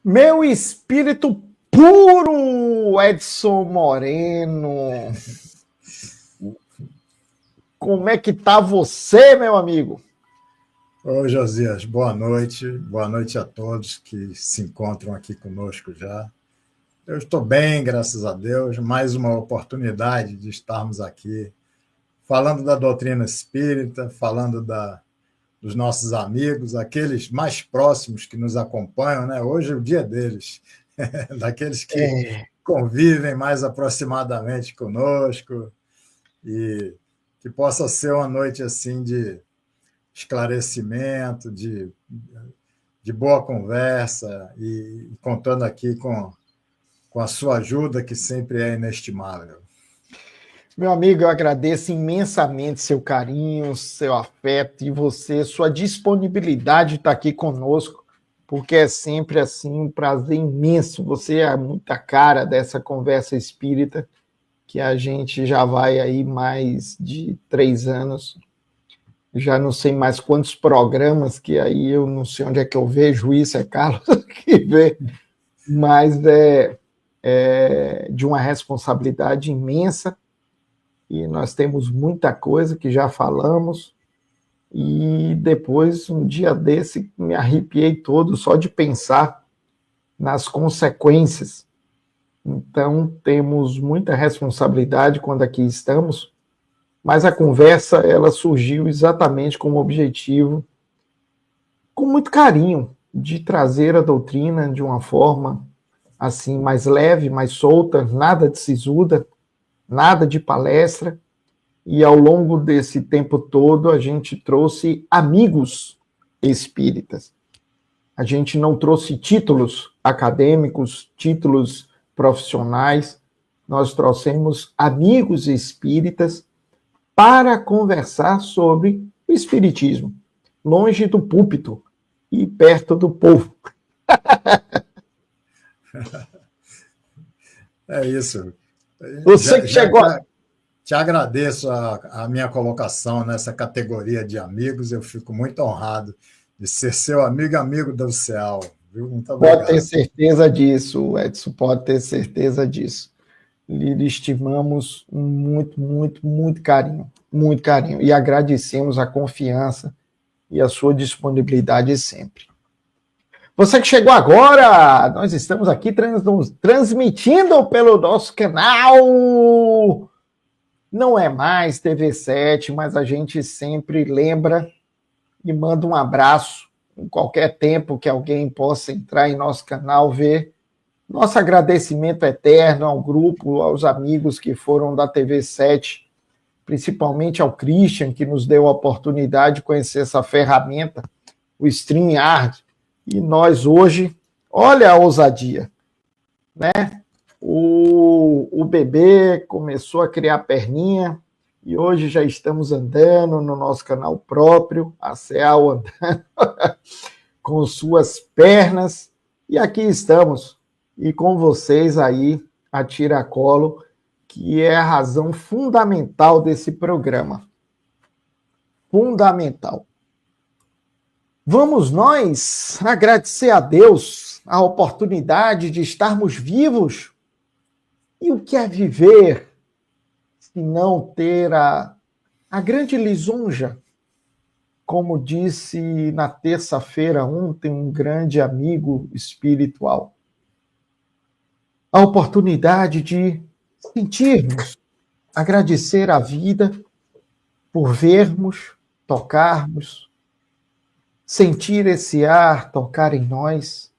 Meu espírito puro, Edson Moreno. Como é que tá você, meu amigo? Oi, Josias, boa noite. Boa noite a todos que se encontram aqui conosco já. Eu estou bem, graças a Deus. Mais uma oportunidade de estarmos aqui falando da doutrina espírita, falando dos nossos amigos, aqueles mais próximos que nos acompanham, né? Hoje é o dia deles, daqueles que É, convivem mais aproximadamente conosco e que possa ser uma noite assim de esclarecimento, de boa conversa e contando aqui com a sua ajuda, que sempre é inestimável. meu amigo, eu agradeço imensamente seu carinho, seu afeto e você, sua disponibilidade de estar aqui conosco, porque é sempre assim um prazer imenso. Você é muita cara dessa conversa espírita que a gente já vai aí mais de 3 anos. Já não sei mais quantos programas, que aí eu não sei onde é que eu vejo isso, é Carlos que vê, mas é de uma responsabilidade imensa e nós temos muita coisa que já falamos e depois, um dia desse, me arrepiei todo só de pensar nas consequências. Então, temos muita responsabilidade quando aqui estamos, mas a conversa ela surgiu exatamente com o objetivo com muito carinho de trazer a doutrina de uma forma assim mais leve, mais solta, nada de sisuda, nada de palestra. E ao longo desse tempo todo a gente trouxe amigos espíritas. A gente não trouxe títulos acadêmicos, títulos profissionais. Nós trouxemos amigos espíritas para conversar sobre o espiritismo, longe do púlpito e perto do povo. É isso. Você Já, que já chegou. te agradeço a minha colocação nessa categoria de amigos. Eu fico muito honrado de ser seu amigo e amigo do céu. Viu? Muito Pode ter obrigado. certeza disso, Edson, pode ter certeza disso. Lhe estimamos muito, muito, muito carinho, muito carinho. E agradecemos a confiança e a sua disponibilidade sempre. Você que chegou agora, nós estamos aqui transmitindo pelo nosso canal. Não é mais TV7, mas a gente sempre lembra e manda um abraço em qualquer tempo que alguém possa entrar em nosso canal, ver. Nosso agradecimento eterno ao grupo, aos amigos que foram da TV7, principalmente ao Christian, que nos deu a oportunidade de conhecer essa ferramenta, o StreamYard. E nós hoje, olha a ousadia, né? O bebê começou a criar perninha e hoje já estamos andando no nosso canal próprio, a CEAL andando com suas pernas. E aqui estamos, e com vocês aí, a tiracolo, que é a razão fundamental desse programa. Fundamental. Vamos nós agradecer a Deus a oportunidade de estarmos vivos. E o que é viver se não ter a grande lisonja? Como disse na terça-feira ontem um grande amigo espiritual, a oportunidade de sentirmos, agradecer a vida por vermos, tocarmos, sentir esse ar tocar em nós,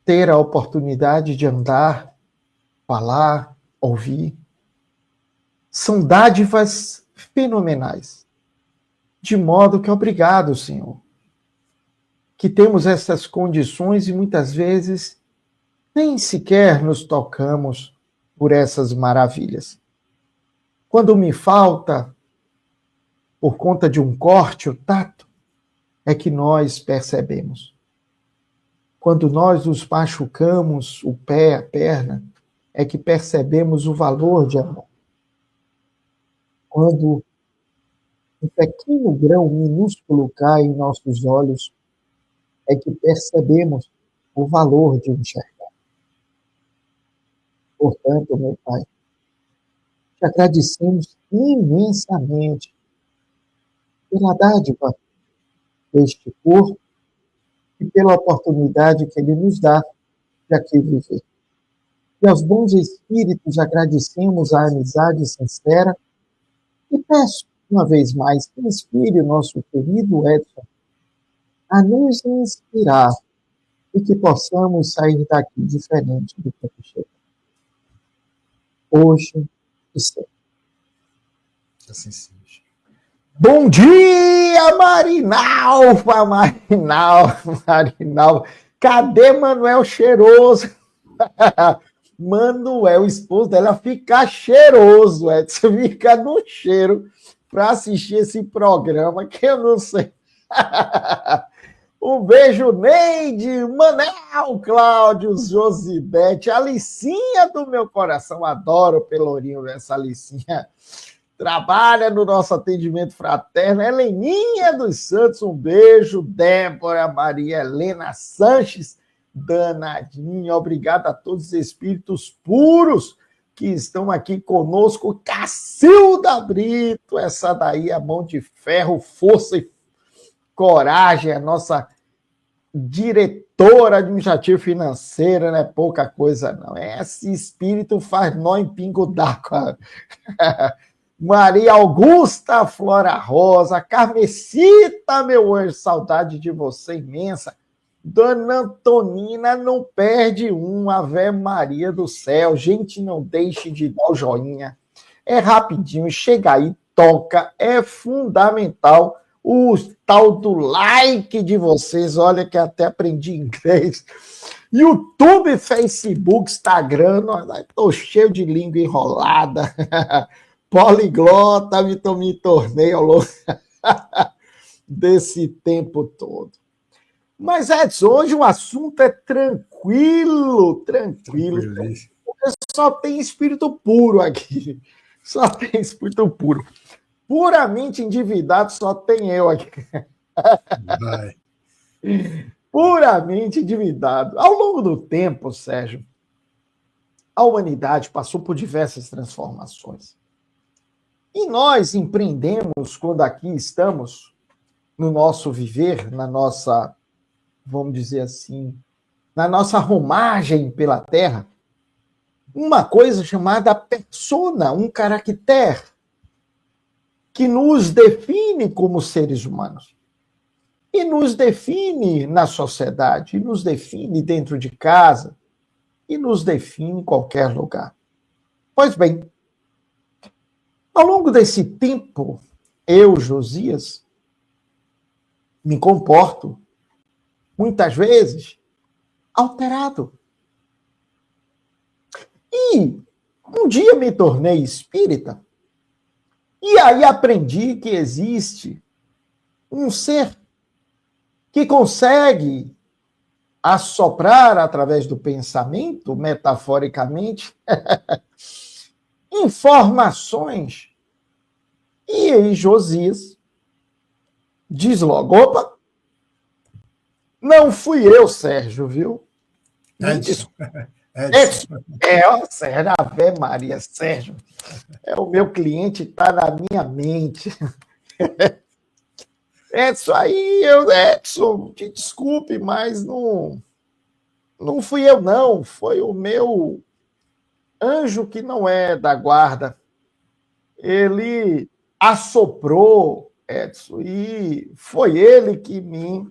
ter a oportunidade de andar, falar, ouvir. São dádivas fenomenais. De modo que obrigado, Senhor, que temos essas condições e muitas vezes nem sequer nos tocamos por essas maravilhas. Quando me falta, por conta de um corte, o tato, é que nós percebemos. Quando nós nos machucamos o pé, a perna, é que percebemos o valor de amor. Quando um pequeno grão minúsculo cai em nossos olhos, é que percebemos o valor de enxergar. Portanto, meu Pai, te agradecemos imensamente pela dádiva deste corpo e pela oportunidade que ele nos dá de aqui viver. E aos bons espíritos agradecemos a amizade sincera e peço, uma vez mais, que inspire o nosso querido Edson a nos inspirar e que possamos sair daqui diferente do que chegamos. Hoje e sempre. Assim seja. Bom dia, Marinalva, Marinalva. Cadê Manuel Cheiroso? Manuel, esposo dela, fica cheiroso, Edson, fica no cheiro para assistir esse programa que eu não sei. Um beijo, Neide, Manel, Cláudio, Josidete, Alicinha do meu coração, adoro o pelourinho dessa Alicinha. Trabalha no nosso atendimento fraterno. Heleninha dos Santos, um beijo. Débora Maria Helena Sanches, danadinha. Obrigado a todos os espíritos puros que estão aqui conosco. Cacilda Brito, essa daí é mão de ferro, força e coragem, a nossa diretora administrativa financeira, não é pouca coisa, não. Esse espírito faz nó em pingo d'água. Maria Augusta Flora Rosa, Carmesita, meu anjo, saudade de você imensa. Dona Antonina, não perde um, Ave Maria do céu. Gente, não deixe de dar o joinha. É rapidinho, chega aí, toca, é fundamental. O tal do like de vocês, olha que até aprendi inglês. YouTube, Facebook, Instagram, estou cheio de língua enrolada. Poliglota, me tornei ao longo desse tempo todo. Mas, Edson, hoje o assunto é tranquilo. Porque só tem espírito puro aqui. Só tem espírito puro. Puramente endividado só tem eu aqui. Vai. Puramente endividado. Ao longo do tempo, Sérgio, a humanidade passou por diversas transformações. E nós empreendemos, quando aqui estamos, no nosso viver, na nossa, vamos dizer assim, na nossa romagem pela Terra, uma coisa chamada persona, um caractere, que nos define como seres humanos. E nos define na sociedade, e nos define dentro de casa, e nos define em qualquer lugar. Pois bem, ao longo desse tempo, eu, Josias, me comporto, muitas vezes, alterado. E um dia me tornei espírita, e aí aprendi que existe um ser que consegue assoprar através do pensamento, metaforicamente, informações. E aí Josias diz logo, opa, não fui eu, Sérgio, viu? Edson. Sérgio, Ave Maria, Sérgio. É o meu cliente, está na minha mente. Edson, Edson, te desculpe, mas não fui eu, não. Foi o meu anjo que não é da guarda. Ele assoprou, Edson, e foi ele que me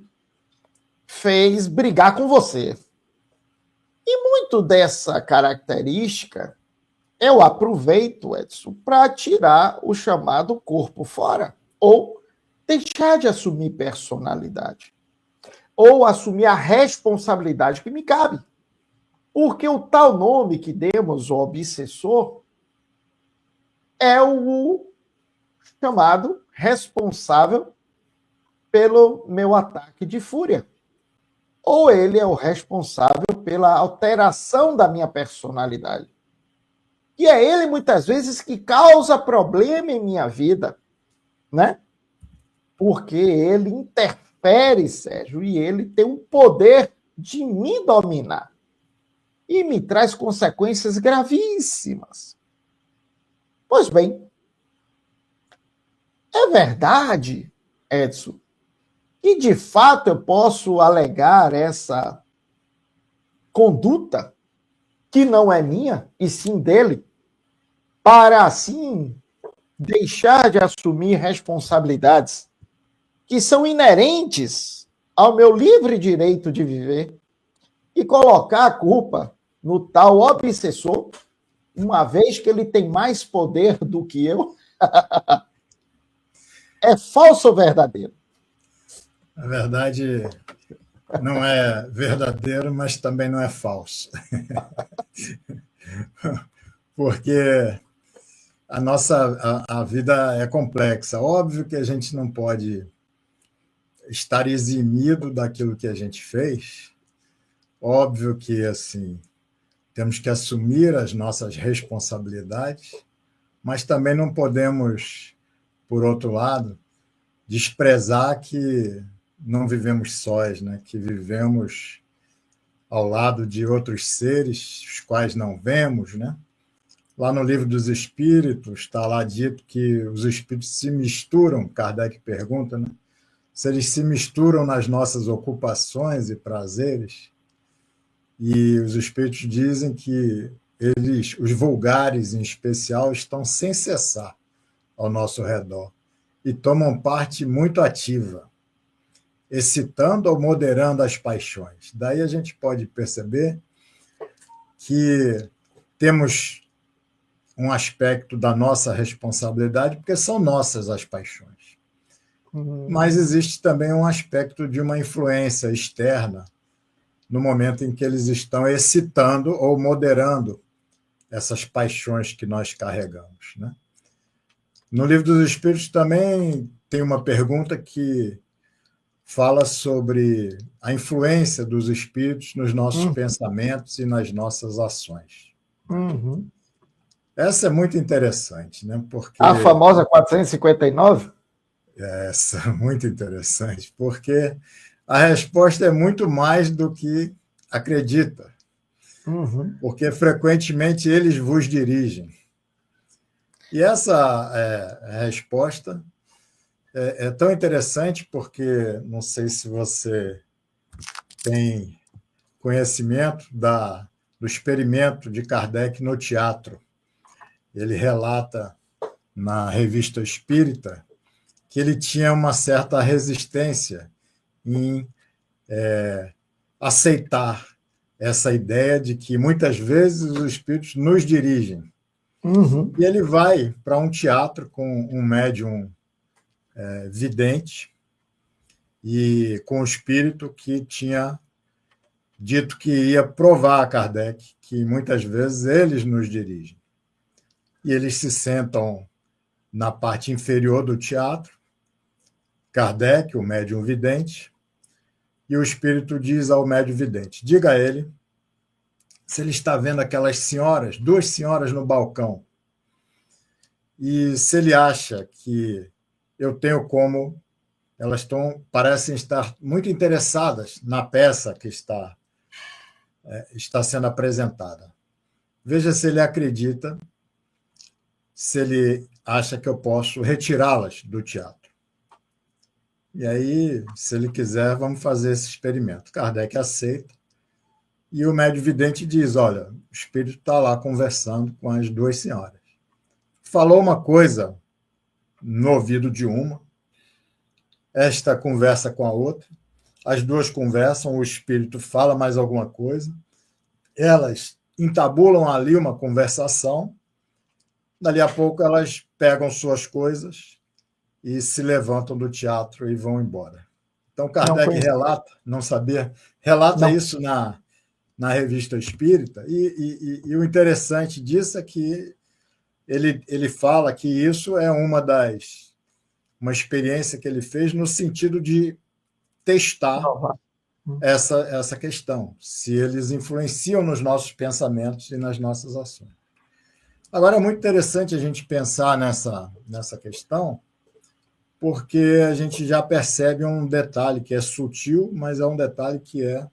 fez brigar com você. E muito dessa característica eu aproveito, Edson, para tirar o chamado corpo fora, ou deixar de assumir personalidade, ou assumir a responsabilidade que me cabe. Porque o tal nome que demos, o obsessor, é o chamado responsável pelo meu ataque de fúria. Ou ele é o responsável pela alteração da minha personalidade. E é ele, muitas vezes, que causa problema em minha vida, né? Porque ele interfere, Sérgio, e ele tem um poder de me dominar e me traz consequências gravíssimas. Pois bem, é verdade, Edson, que de fato eu posso alegar essa conduta que não é minha, e sim dele, para assim deixar de assumir responsabilidades que são inerentes ao meu livre direito de viver e colocar a culpa no tal obsessor, uma vez que ele tem mais poder do que eu? É falso ou verdadeiro? Na verdade, não é verdadeiro, mas também não é falso. Porque a vida é complexa. Óbvio que a gente não pode estar eximido daquilo que a gente fez. Óbvio que assim temos que assumir as nossas responsabilidades, mas também não podemos, por outro lado, desprezar que não vivemos sós, né? Que vivemos ao lado de outros seres, os quais não vemos, né? Lá no Livro dos Espíritos está lá dito que os espíritos se misturam, Kardec pergunta, né? Se eles se misturam nas nossas ocupações e prazeres, e os espíritos dizem que eles, os vulgares em especial, estão sem cessar ao nosso redor e tomam parte muito ativa, excitando ou moderando as paixões. Daí a gente pode perceber que temos um aspecto da nossa responsabilidade, porque são nossas as paixões. Mas existe também um aspecto de uma influência externa no momento em que eles estão excitando ou moderando essas paixões que nós carregamos, né? No Livro dos Espíritos também tem uma pergunta que fala sobre a influência dos espíritos nos nossos pensamentos e nas nossas ações. Essa é muito interessante, né? Porque a famosa 459? essa é muito interessante, porque a resposta é muito mais do que acredita, porque frequentemente eles vos dirigem. E essa resposta é tão interessante porque, não sei se você tem conhecimento do experimento de Kardec no teatro. Ele relata na Revista Espírita que ele tinha uma certa resistência em aceitar essa ideia de que muitas vezes os espíritos nos dirigem. E ele vai para um teatro com um médium vidente e com o espírito que tinha dito que ia provar a Kardec que muitas vezes eles nos dirigem. E eles se sentam na parte inferior do teatro, Kardec, o médium vidente, e o espírito diz ao médium vidente: diga a ele se ele está vendo aquelas senhoras, duas senhoras no balcão, e se ele acha que eu tenho como, elas parecem estar muito interessadas na peça que está sendo apresentada. Veja se ele acredita, se ele acha que eu posso retirá-las do teatro. E aí, se ele quiser, vamos fazer esse experimento. Kardec aceita, e o médium vidente diz: olha, o espírito está lá conversando com as duas senhoras. Falou uma coisa no ouvido de uma, esta conversa com a outra, as duas conversam, o espírito fala mais alguma coisa, elas entabulam ali uma conversação, dali a pouco elas pegam suas coisas e se levantam do teatro e vão embora. Então, Kardec relata isso na Revista Espírita, e o interessante disso é que ele fala que isso é uma experiência que ele fez no sentido de testar essa questão, se eles influenciam nos nossos pensamentos e nas nossas ações. Agora, é muito interessante a gente pensar nessa questão, porque a gente já percebe um detalhe que é sutil, mas é um detalhe que é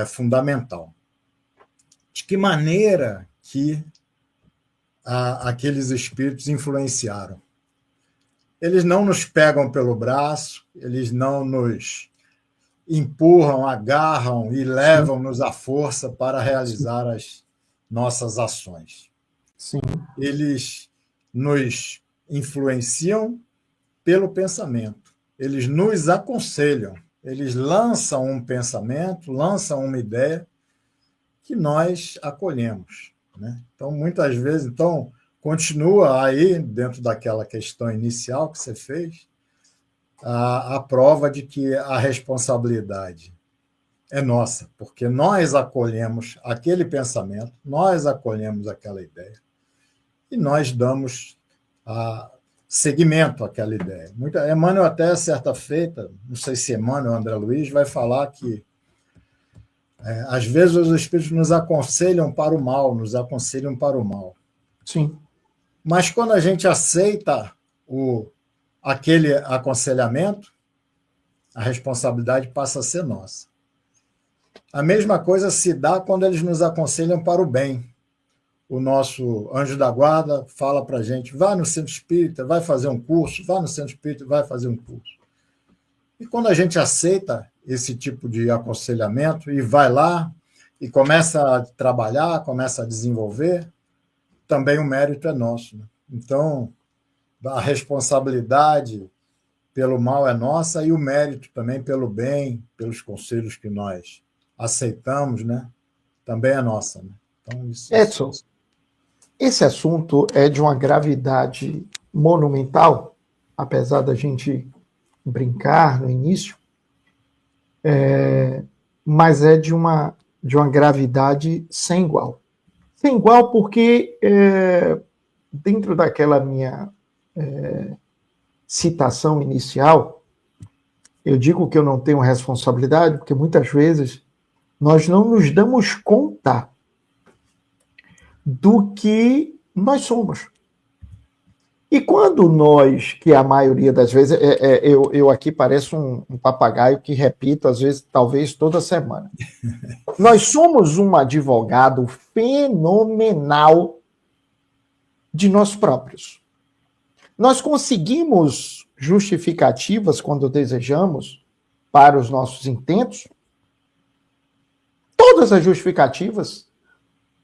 fundamental. De que maneira que aqueles espíritos influenciaram? Eles não nos pegam pelo braço, eles não nos empurram, agarram e levam-nos à força para realizar as nossas ações. Sim. Eles nos influenciam pelo pensamento, eles nos aconselham, eles lançam um pensamento, lançam uma ideia que nós acolhemos, né? Então, muitas vezes, continua aí, dentro daquela questão inicial que você fez, a prova de que a responsabilidade é nossa, porque nós acolhemos aquele pensamento, nós acolhemos aquela ideia e nós damos seguimento àquela ideia. Emmanuel, até certa feita, não sei se Emmanuel ou André Luiz, vai falar que às vezes os espíritos nos aconselham para o mal, nos aconselham para o mal. Sim. Mas quando a gente aceita aquele aconselhamento, a responsabilidade passa a ser nossa. A mesma coisa se dá quando eles nos aconselham para o bem. O nosso anjo da guarda fala para a gente, vá no centro espírita, vai fazer um curso, vá no centro espírita, vai fazer um curso. E quando a gente aceita esse tipo de aconselhamento e vai lá e começa a trabalhar, começa a desenvolver, também o mérito é nosso, né? Então, a responsabilidade pelo mal é nossa e o mérito também pelo bem, pelos conselhos que nós aceitamos, né? Também é nossa, né? Então, isso Edson, esse assunto é de uma gravidade monumental, apesar da gente brincar no início, mas é de uma gravidade sem igual. Sem igual porque, dentro daquela minha citação inicial, eu digo que eu não tenho responsabilidade, porque muitas vezes nós não nos damos conta do que nós somos. E quando nós, que a maioria das vezes, eu aqui pareço um papagaio que repito, às vezes, talvez toda semana. Nós somos um advogado fenomenal de nós próprios. Nós conseguimos justificativas, quando desejamos, para os nossos intentos. Todas as justificativas,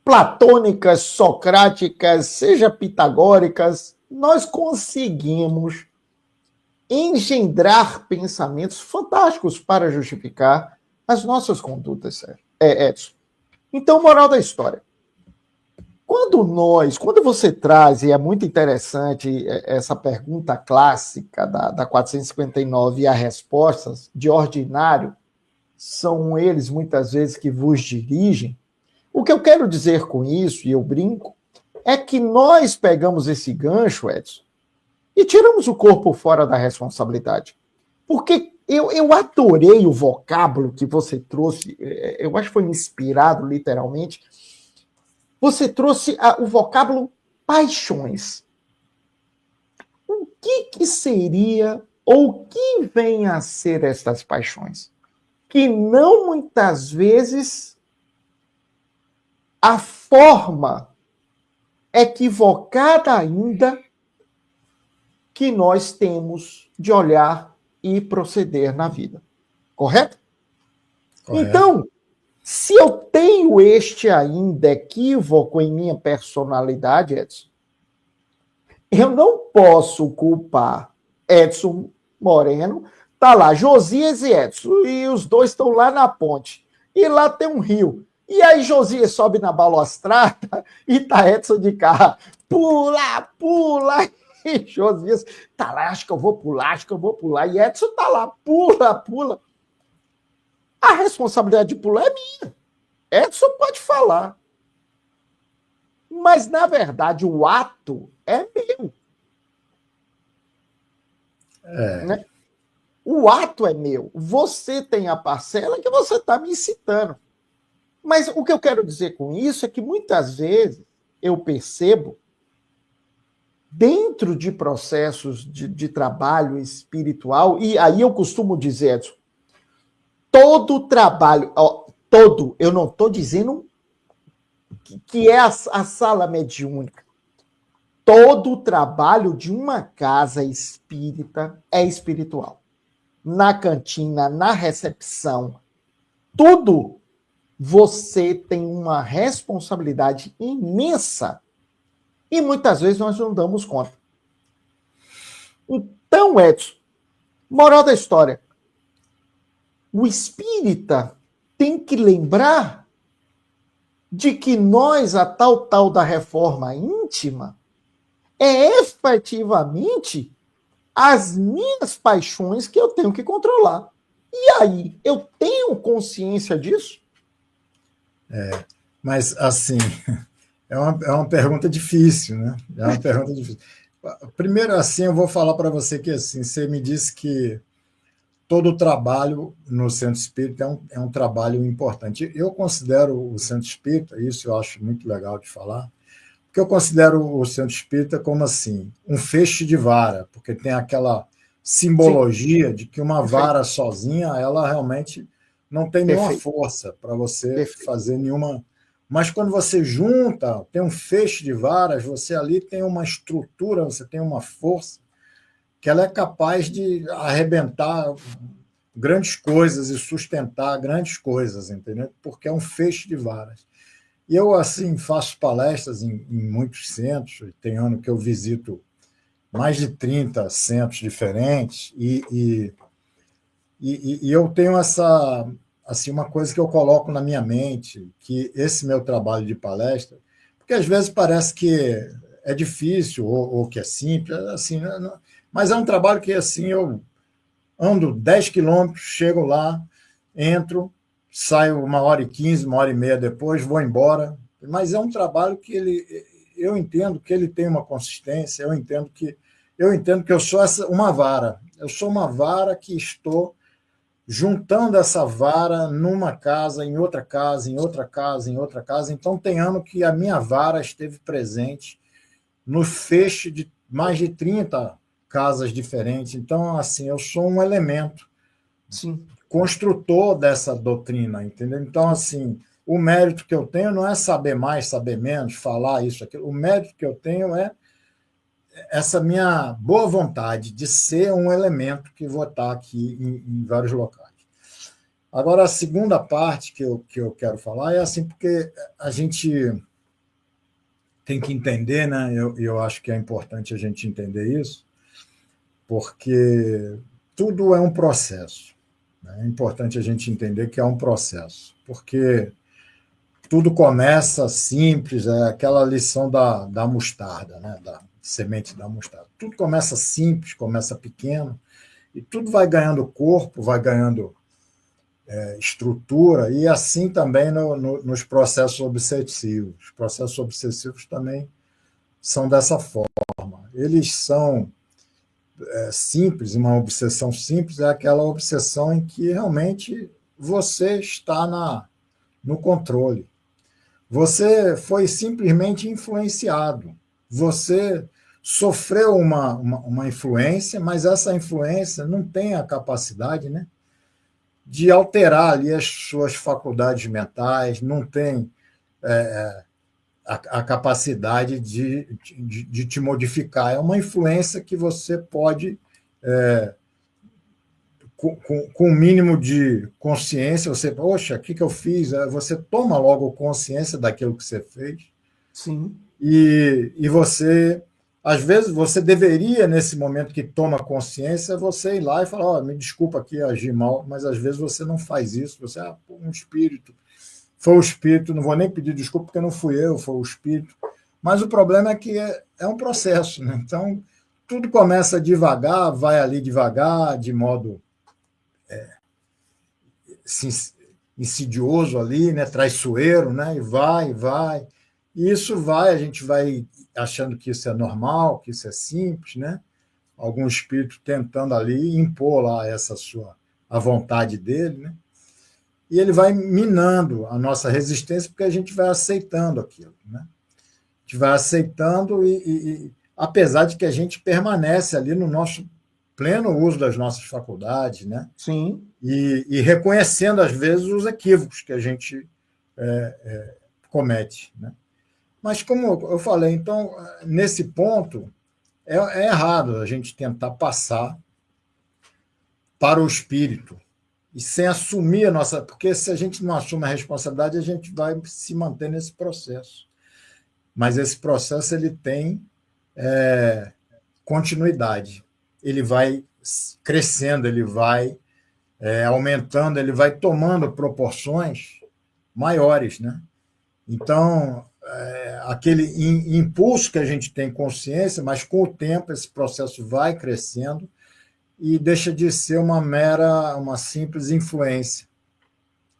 platônicas, socráticas, seja pitagóricas, nós conseguimos engendrar pensamentos fantásticos para justificar as nossas condutas, Edson. Então, moral da história. Quando você traz, e é muito interessante essa pergunta clássica da 459 e as respostas, de ordinário, são eles muitas vezes que vos dirigem. O que eu quero dizer com isso, e eu brinco, é que nós pegamos esse gancho, Edson, e tiramos o corpo fora da responsabilidade. Porque eu adorei o vocábulo que você trouxe, eu acho que foi inspirado literalmente. Você trouxe o vocábulo paixões. O que seria, ou o que vem a ser estas paixões? Que não muitas vezes a forma equivocada ainda que nós temos de olhar e proceder na vida. Correto? Correto. Então, se eu tenho este ainda equívoco em minha personalidade, Edson, eu não posso culpar Edson Moreno, tá lá Josias e Edson, e os dois estão lá na ponte, e lá tem um rio. E aí Josias sobe na balustrada e tá Edson de carro. Pula, pula. E Josias tá lá, acho que eu vou pular. E Edson tá lá, pula, pula. A responsabilidade de pular é minha. Edson pode falar. Mas, na verdade, o ato é meu. Né? O ato é meu. Você tem a parcela que você está me incitando. Mas o que eu quero dizer com isso é que muitas vezes eu percebo, dentro de processos de trabalho espiritual, e aí eu costumo dizer, Edson, todo trabalho, todo, eu não estou dizendo que é a sala mediúnica. Todo o trabalho de uma casa espírita é espiritual. Na cantina, na recepção, tudo você tem uma responsabilidade imensa e muitas vezes nós não damos conta. Então, Edson, moral da história, o espírita tem que lembrar de que nós, a tal da reforma íntima, é efetivamente as minhas paixões que eu tenho que controlar. E aí, eu tenho consciência disso? Mas, assim, é uma pergunta difícil, né? É uma pergunta difícil. Primeiro, assim, eu vou falar para você que, assim, você me disse que todo o trabalho no Centro Espírita é um trabalho importante. Eu considero o Centro Espírita, isso eu acho muito legal de falar, porque eu considero o Centro Espírita como, assim, um feixe de vara, porque tem aquela simbologia de que uma vara sozinha, ela realmente não tem nenhuma força para você fazer nenhuma... Mas quando você junta, tem um feixe de varas, você ali tem uma estrutura, você tem uma força que ela é capaz de arrebentar grandes coisas e sustentar grandes coisas, entendeu? Porque é um feixe de varas. E eu, assim, faço palestras em muitos centros, tem ano que eu visito mais de 30 centros diferentes, e eu tenho essa, assim, uma coisa que eu coloco na minha mente, que esse meu trabalho de palestra, porque às vezes parece que é difícil ou que é simples, assim, mas é um trabalho que, assim, eu ando 10 quilômetros, chego lá, entro, saio 1h15, 1h30 depois, vou embora, mas é um trabalho que eu entendo que ele tem uma consistência, eu entendo que eu sou uma vara, eu sou uma vara que estou juntando essa vara numa casa, em outra casa, em outra casa, em outra casa. Então, tem ano que a minha vara esteve presente no feixe de mais de 30 casas diferentes. Então, assim, eu sou um elemento construtor dessa doutrina, entendeu? Então, assim, o mérito que eu tenho não é saber mais, saber menos, falar isso, aquilo. O mérito que eu tenho é essa minha boa vontade de ser um elemento que vou estar aqui em vários locais. Agora, a segunda parte que eu quero falar é assim, porque a gente tem que entender, né? Eu acho que é importante a gente entender isso, porque tudo é um processo. Né? É importante a gente entender que é um processo, porque tudo começa simples, é aquela lição da mostarda, né? Da semente da mostarda. Tudo começa simples, começa pequeno, e tudo vai ganhando corpo, vai ganhando estrutura, e assim também nos processos obsessivos. Os processos obsessivos também são dessa forma. Eles são simples, uma obsessão simples é aquela obsessão em que realmente você está no controle. Você foi simplesmente influenciado. Você sofreu uma influência, mas essa influência não tem a capacidade, né, de alterar ali as suas faculdades mentais, não tem a capacidade de te modificar. É uma influência que você pode, com o mínimo de consciência, você, poxa, o que eu fiz? Você toma logo consciência daquilo que você fez. Sim. E você, às vezes, você deveria, nesse momento que toma consciência, você ir lá e falar, me desculpa aqui, agi mal, mas às vezes você não faz isso. Você, um espírito, foi o espírito, não vou nem pedir desculpa porque não fui eu, foi o espírito. Mas o problema é que é um processo, né? Então, tudo começa devagar, vai ali devagar, de modo insidioso ali, né? Traiçoeiro, né? E vai. E isso vai, a gente vai achando que isso é normal, que isso é simples, né? Algum espírito tentando ali impor lá a vontade dele, né? E ele vai minando a nossa resistência porque a gente vai aceitando aquilo, né? A gente vai aceitando apesar de que a gente permanece ali no nosso pleno uso das nossas faculdades, né? Sim. E reconhecendo, às vezes, os equívocos que a gente comete, né? Mas, como eu falei, então, nesse ponto, é errado a gente tentar passar para o espírito e sem assumir a nossa... Porque se a gente não assume a responsabilidade, a gente vai se manter nesse processo. Mas esse processo ele tem continuidade. Ele vai crescendo, ele vai aumentando, ele vai tomando proporções maiores, né? Então, aquele impulso que a gente tem consciência, mas com o tempo esse processo vai crescendo e deixa de ser uma simples influência.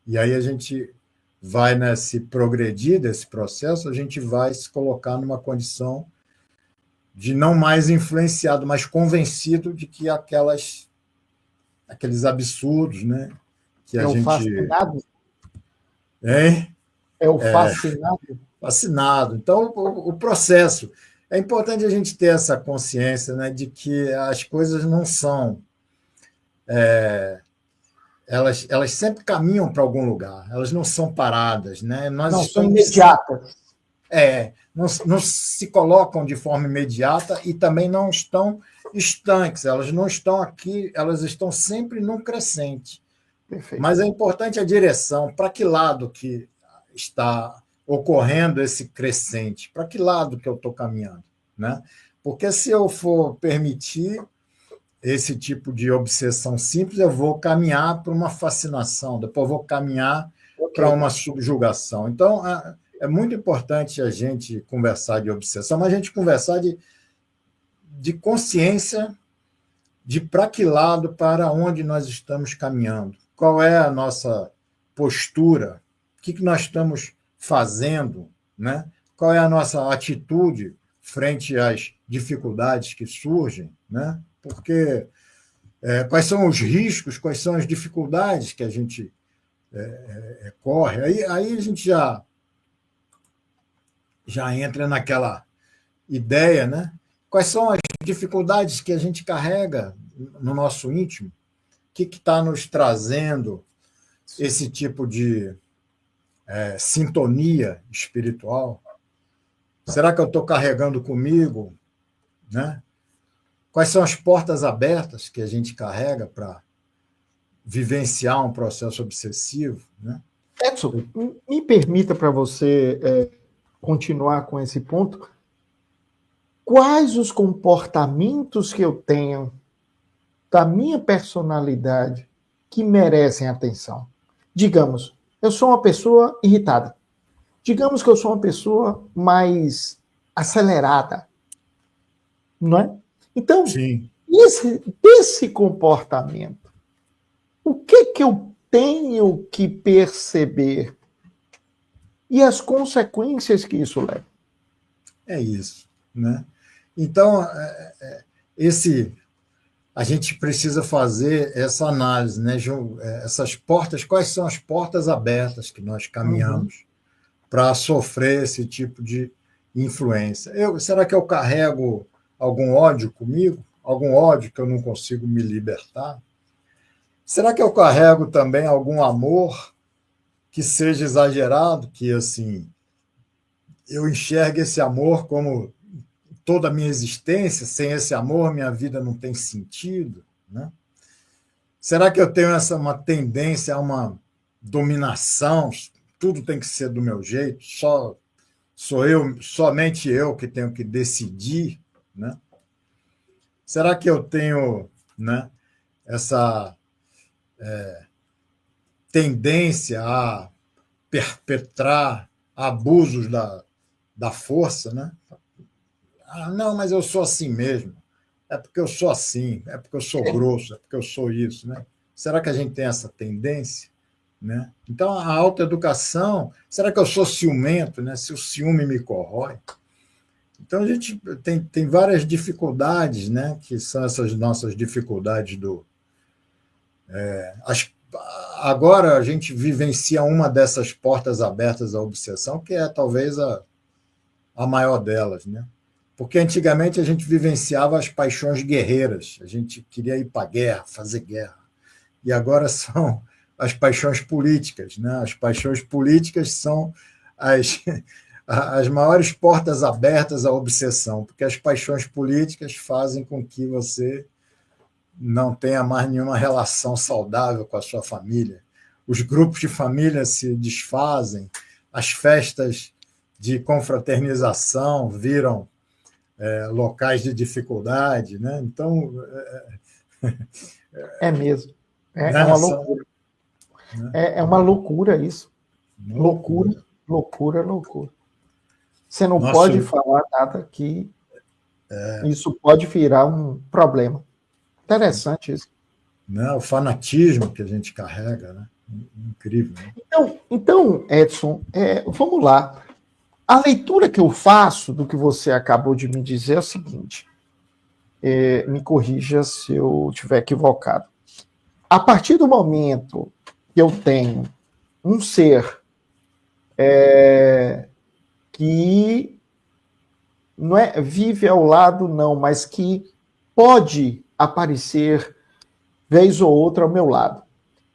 E aí a gente vai, né, se progredir desse processo, a gente vai se colocar numa condição de não mais influenciado, mas convencido de que aqueles absurdos, né, que a o gente... fascinado. Hein? É o fascinado. Fascinado. Então, o processo. É importante a gente ter essa consciência, né, de que as coisas não são... Elas sempre caminham para algum lugar, elas não são paradas, né? Não são imediatas. Não se colocam de forma imediata e também não estão estanques, elas não estão aqui, elas estão sempre num crescente. Perfeito. Mas é importante a direção, para que lado que está ocorrendo esse crescente, para que lado que eu estou caminhando, né? Porque se eu for permitir esse tipo de obsessão simples, eu vou caminhar para uma fascinação, depois eu vou caminhar para uma subjugação. Então, é muito importante a gente conversar de obsessão, mas a gente conversar de consciência de para que lado, para onde nós estamos caminhando, qual é a nossa postura, o que nós estamos fazendo, né? Qual é a nossa atitude frente às dificuldades que surgem, né? Porque quais são os riscos, quais são as dificuldades que a gente corre. Aí a gente já entra naquela ideia, né? Quais são as dificuldades que a gente carrega no nosso íntimo? O que está nos trazendo esse tipo de sintonia espiritual? Será que eu estou carregando comigo, né? Quais são as portas abertas que a gente carrega para vivenciar um processo obsessivo, né? Edson, me permita para você continuar com esse ponto. Quais os comportamentos que eu tenho da minha personalidade que merecem atenção? Digamos, eu sou uma pessoa irritada. Digamos que eu sou uma pessoa mais acelerada, não é? Então, Sim. esse comportamento, o que eu tenho que perceber e as consequências que isso leva? É isso, né? Então, a gente precisa fazer essa análise, né? Essas portas, quais são as portas abertas que nós caminhamos para sofrer esse tipo de influência? Será que eu carrego algum ódio comigo? Algum ódio que eu não consigo me libertar? Será que eu carrego também algum amor que seja exagerado, que assim eu enxergue esse amor como toda a minha existência? Sem esse amor, minha vida não tem sentido, né? Será que eu tenho uma tendência a uma dominação? Tudo tem que ser do meu jeito, somente eu que tenho que decidir, né? Será que eu tenho, né, essa tendência a perpetrar abusos da força, né? Não, mas eu sou assim mesmo. É porque eu sou assim, é porque eu sou grosso, é porque eu sou isso, né? Será que a gente tem essa tendência, né? Então, a autoeducação, será que eu sou ciumento, né? Se o ciúme me corrói? Então, a gente tem várias dificuldades, né? Que são essas nossas dificuldades agora a gente vivencia uma dessas portas abertas à obsessão, que é talvez a maior delas, né? Porque antigamente a gente vivenciava as paixões guerreiras, a gente queria ir para a guerra, fazer guerra. E agora são as paixões políticas, né? As paixões políticas são as maiores portas abertas à obsessão, porque as paixões políticas fazem com que você não tenha mais nenhuma relação saudável com a sua família. Os grupos de família se desfazem, as festas de confraternização viram locais de dificuldade, né? Então, É mesmo. É uma nessa, loucura. né? É uma loucura isso. Uma Loucura, loucura, loucura. Você não Nosso, pode falar nada que isso pode virar um problema. Interessante isso. né? O fanatismo que a gente carrega, né? Incrível. Né? Então Edson, vamos lá. A leitura que eu faço do que você acabou de me dizer é o seguinte: me corrija se eu estiver equivocado. A partir do momento que eu tenho um ser que não vive ao lado, não, mas que pode aparecer vez ou outra ao meu lado.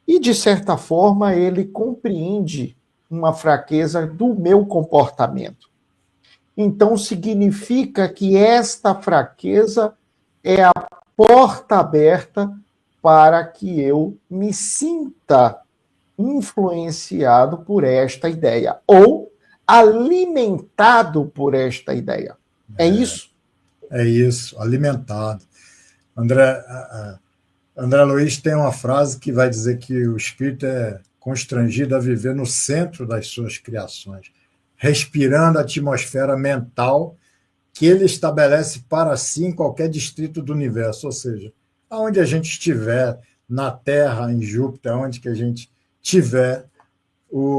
E, de certa forma, ele compreende uma fraqueza do meu comportamento. Então, significa que esta fraqueza é a porta aberta para que eu me sinta influenciado por esta ideia ou alimentado por esta ideia. É isso? É isso, alimentado. André Luiz tem uma frase que vai dizer que o espírito é constrangido a viver no centro das suas criações, respirando a atmosfera mental que ele estabelece para si em qualquer distrito do universo, ou seja, aonde a gente estiver, na Terra, em Júpiter, onde que a gente tiver,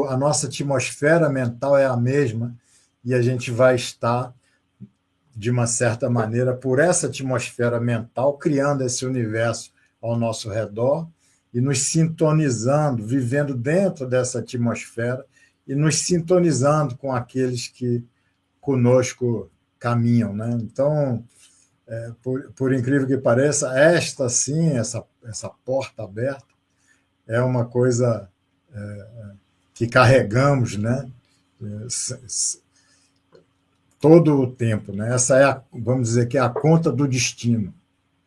a nossa atmosfera mental é a mesma e a gente vai estar, de uma certa maneira, por essa atmosfera mental, criando esse universo ao nosso redor e nos sintonizando, vivendo dentro dessa atmosfera e nos sintonizando com aqueles que conosco caminham. Né? Então, por incrível que pareça, esta sim, essa porta aberta, é uma coisa que carregamos, né? Todo o tempo. Né? Essa é, vamos dizer, que é a conta do destino,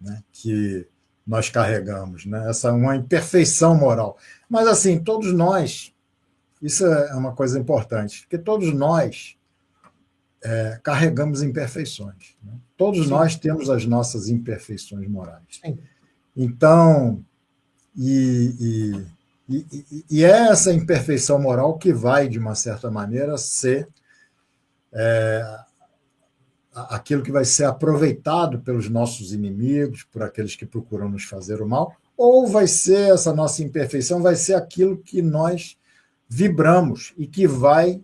né? Que nós carregamos. Né? Essa é uma imperfeição moral. Mas, assim, todos nós, isso é uma coisa importante, porque todos nós carregamos imperfeições. Né? Todos Sim. nós temos as nossas imperfeições morais. Sim. Então, e é essa imperfeição moral que vai, de uma certa maneira, ser aquilo que vai ser aproveitado pelos nossos inimigos, por aqueles que procuram nos fazer o mal, ou vai ser essa nossa imperfeição, vai ser aquilo que nós vibramos e que vai,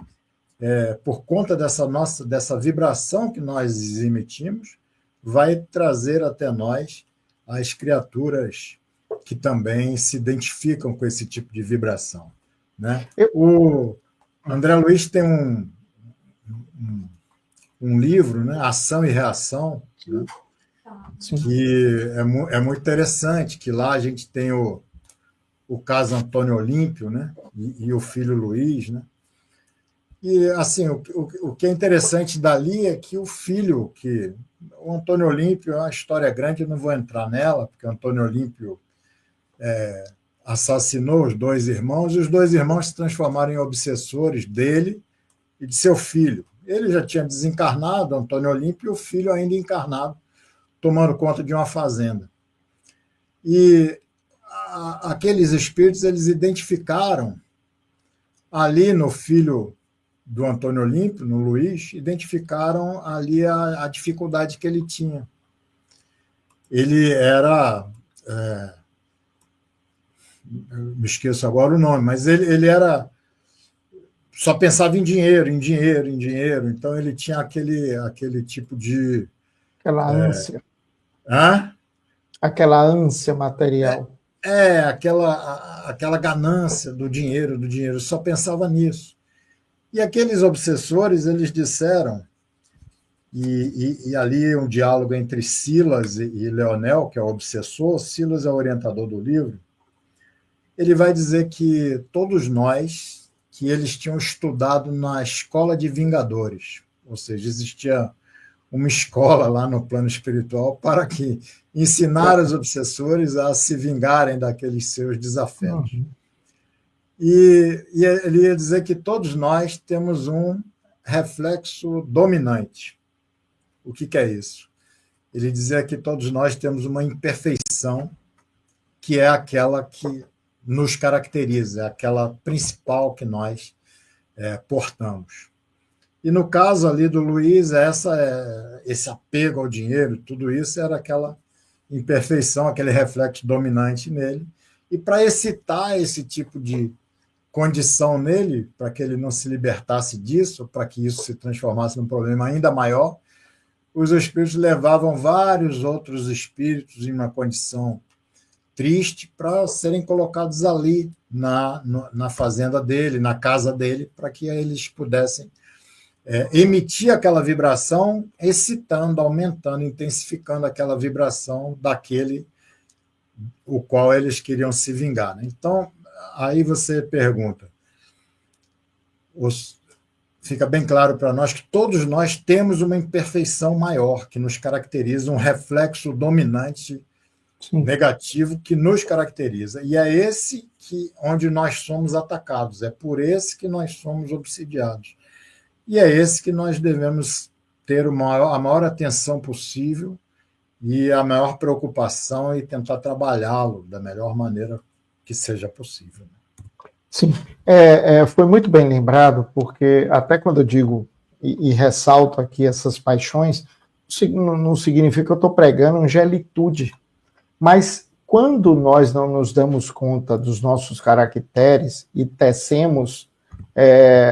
por conta dessa vibração que nós emitimos, vai trazer até nós as criaturas que também se identificam com esse tipo de vibração. Né? O André Luiz tem um livro, né? Ação e Reação, né? Que é muito interessante, que lá a gente tem o caso Antônio Olímpio, né? E o filho Luiz. Né? E, assim, o que é interessante dali é que o filho, o Antônio Olímpio é uma história grande, eu não vou entrar nela, porque o Antônio Olímpio assassinou os dois irmãos, e os dois irmãos se transformaram em obsessores dele e de seu filho. Ele já tinha desencarnado, Antônio Olímpio, e o filho ainda encarnado, tomando conta de uma fazenda. E aqueles espíritos, eles identificaram ali no filho do Antônio Olímpio, no Luiz, identificaram ali a dificuldade que ele tinha. Ele era... me esqueço agora o nome, mas ele era... só pensava em dinheiro, em dinheiro, em dinheiro. Então, ele tinha aquele tipo de... Aquela ânsia. Hã? Aquela ânsia material. Aquela ganância do dinheiro. Só pensava nisso. E aqueles obsessores, eles disseram, e ali um diálogo entre Silas e Leonel, que é o obsessor. Silas é o orientador do livro. Ele vai dizer que todos nós, que eles tinham estudado na escola de vingadores, ou seja, existia uma escola lá no plano espiritual para que ensinar os obsessores a se vingarem daqueles seus desafetos. Uhum. E ele ia dizer que todos nós temos um reflexo dominante. O que é isso? Ele dizia que todos nós temos uma imperfeição que é aquela que nos caracteriza, é aquela principal que nós portamos. E no caso ali do Luiz, esse apego ao dinheiro, tudo isso era aquela imperfeição, aquele reflexo dominante nele. E para excitar esse tipo de condição nele, para que ele não se libertasse disso, para que isso se transformasse num problema ainda maior, os espíritos levavam vários outros espíritos em uma condição triste para serem colocados ali na fazenda dele, na casa dele, para que eles pudessem emitir aquela vibração, excitando, aumentando, intensificando aquela vibração daquele o qual eles queriam se vingar. Né? Então, aí você pergunta, fica bem claro para nós que todos nós temos uma imperfeição maior que nos caracteriza, um reflexo dominante negativo que nos caracteriza. E é esse onde nós somos atacados, é por esse que nós somos obsidiados. E é esse que nós devemos ter a maior atenção possível e a maior preocupação e tentar trabalhá-lo da melhor maneira que seja possível. Sim, foi muito bem lembrado, porque até quando eu digo e ressalto aqui essas paixões, não significa que eu estou pregando angelitude, mas quando nós não nos damos conta dos nossos caracteres e tecemos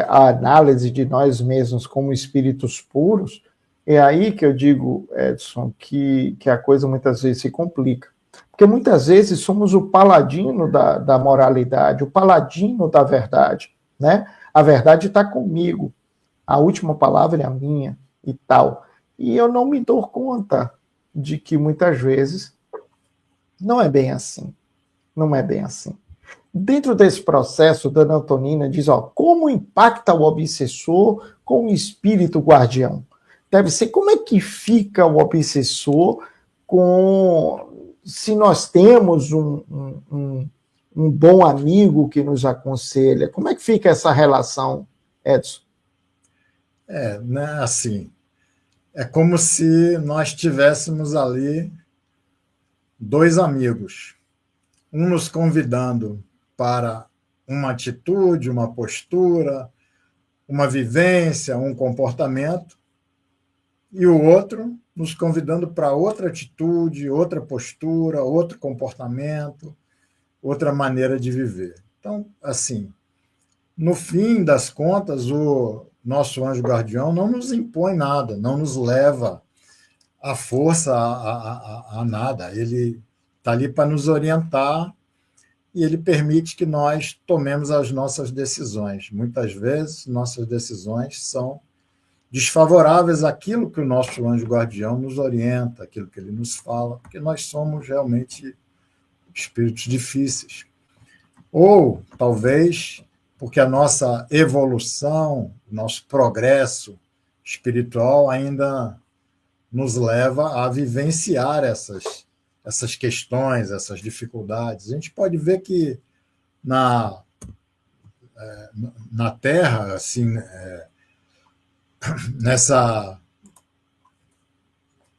a análise de nós mesmos como espíritos puros, é aí que eu digo, Edson, que a coisa muitas vezes se complica. Porque muitas vezes somos o paladino da moralidade, o paladino da verdade, né? A verdade está comigo, a última palavra é a minha e tal. E eu não me dou conta de que muitas vezes não é bem assim. Não é bem assim. Dentro desse processo, Dona Antonina diz, como impacta o obsessor com o espírito guardião? Deve ser, como é que fica o obsessor se nós temos um bom amigo que nos aconselha? Como é que fica essa relação, Edson? Né, assim, é como se nós tivéssemos ali dois amigos, um nos convidando para uma atitude, uma postura, uma vivência, um comportamento, e o outro nos convidando para outra atitude, outra postura, outro comportamento, outra maneira de viver. Então, assim, no fim das contas, o nosso anjo guardião não nos impõe nada, não nos leva à força a nada. Ele está ali para nos orientar e ele permite que nós tomemos as nossas decisões. Muitas vezes, nossas decisões são desfavoráveis àquilo que o nosso anjo guardião nos orienta, aquilo que ele nos fala, porque nós somos realmente espíritos difíceis. Ou, talvez, porque a nossa evolução, o nosso progresso espiritual ainda nos leva a vivenciar essas questões, essas dificuldades. A gente pode ver que na Terra, assim,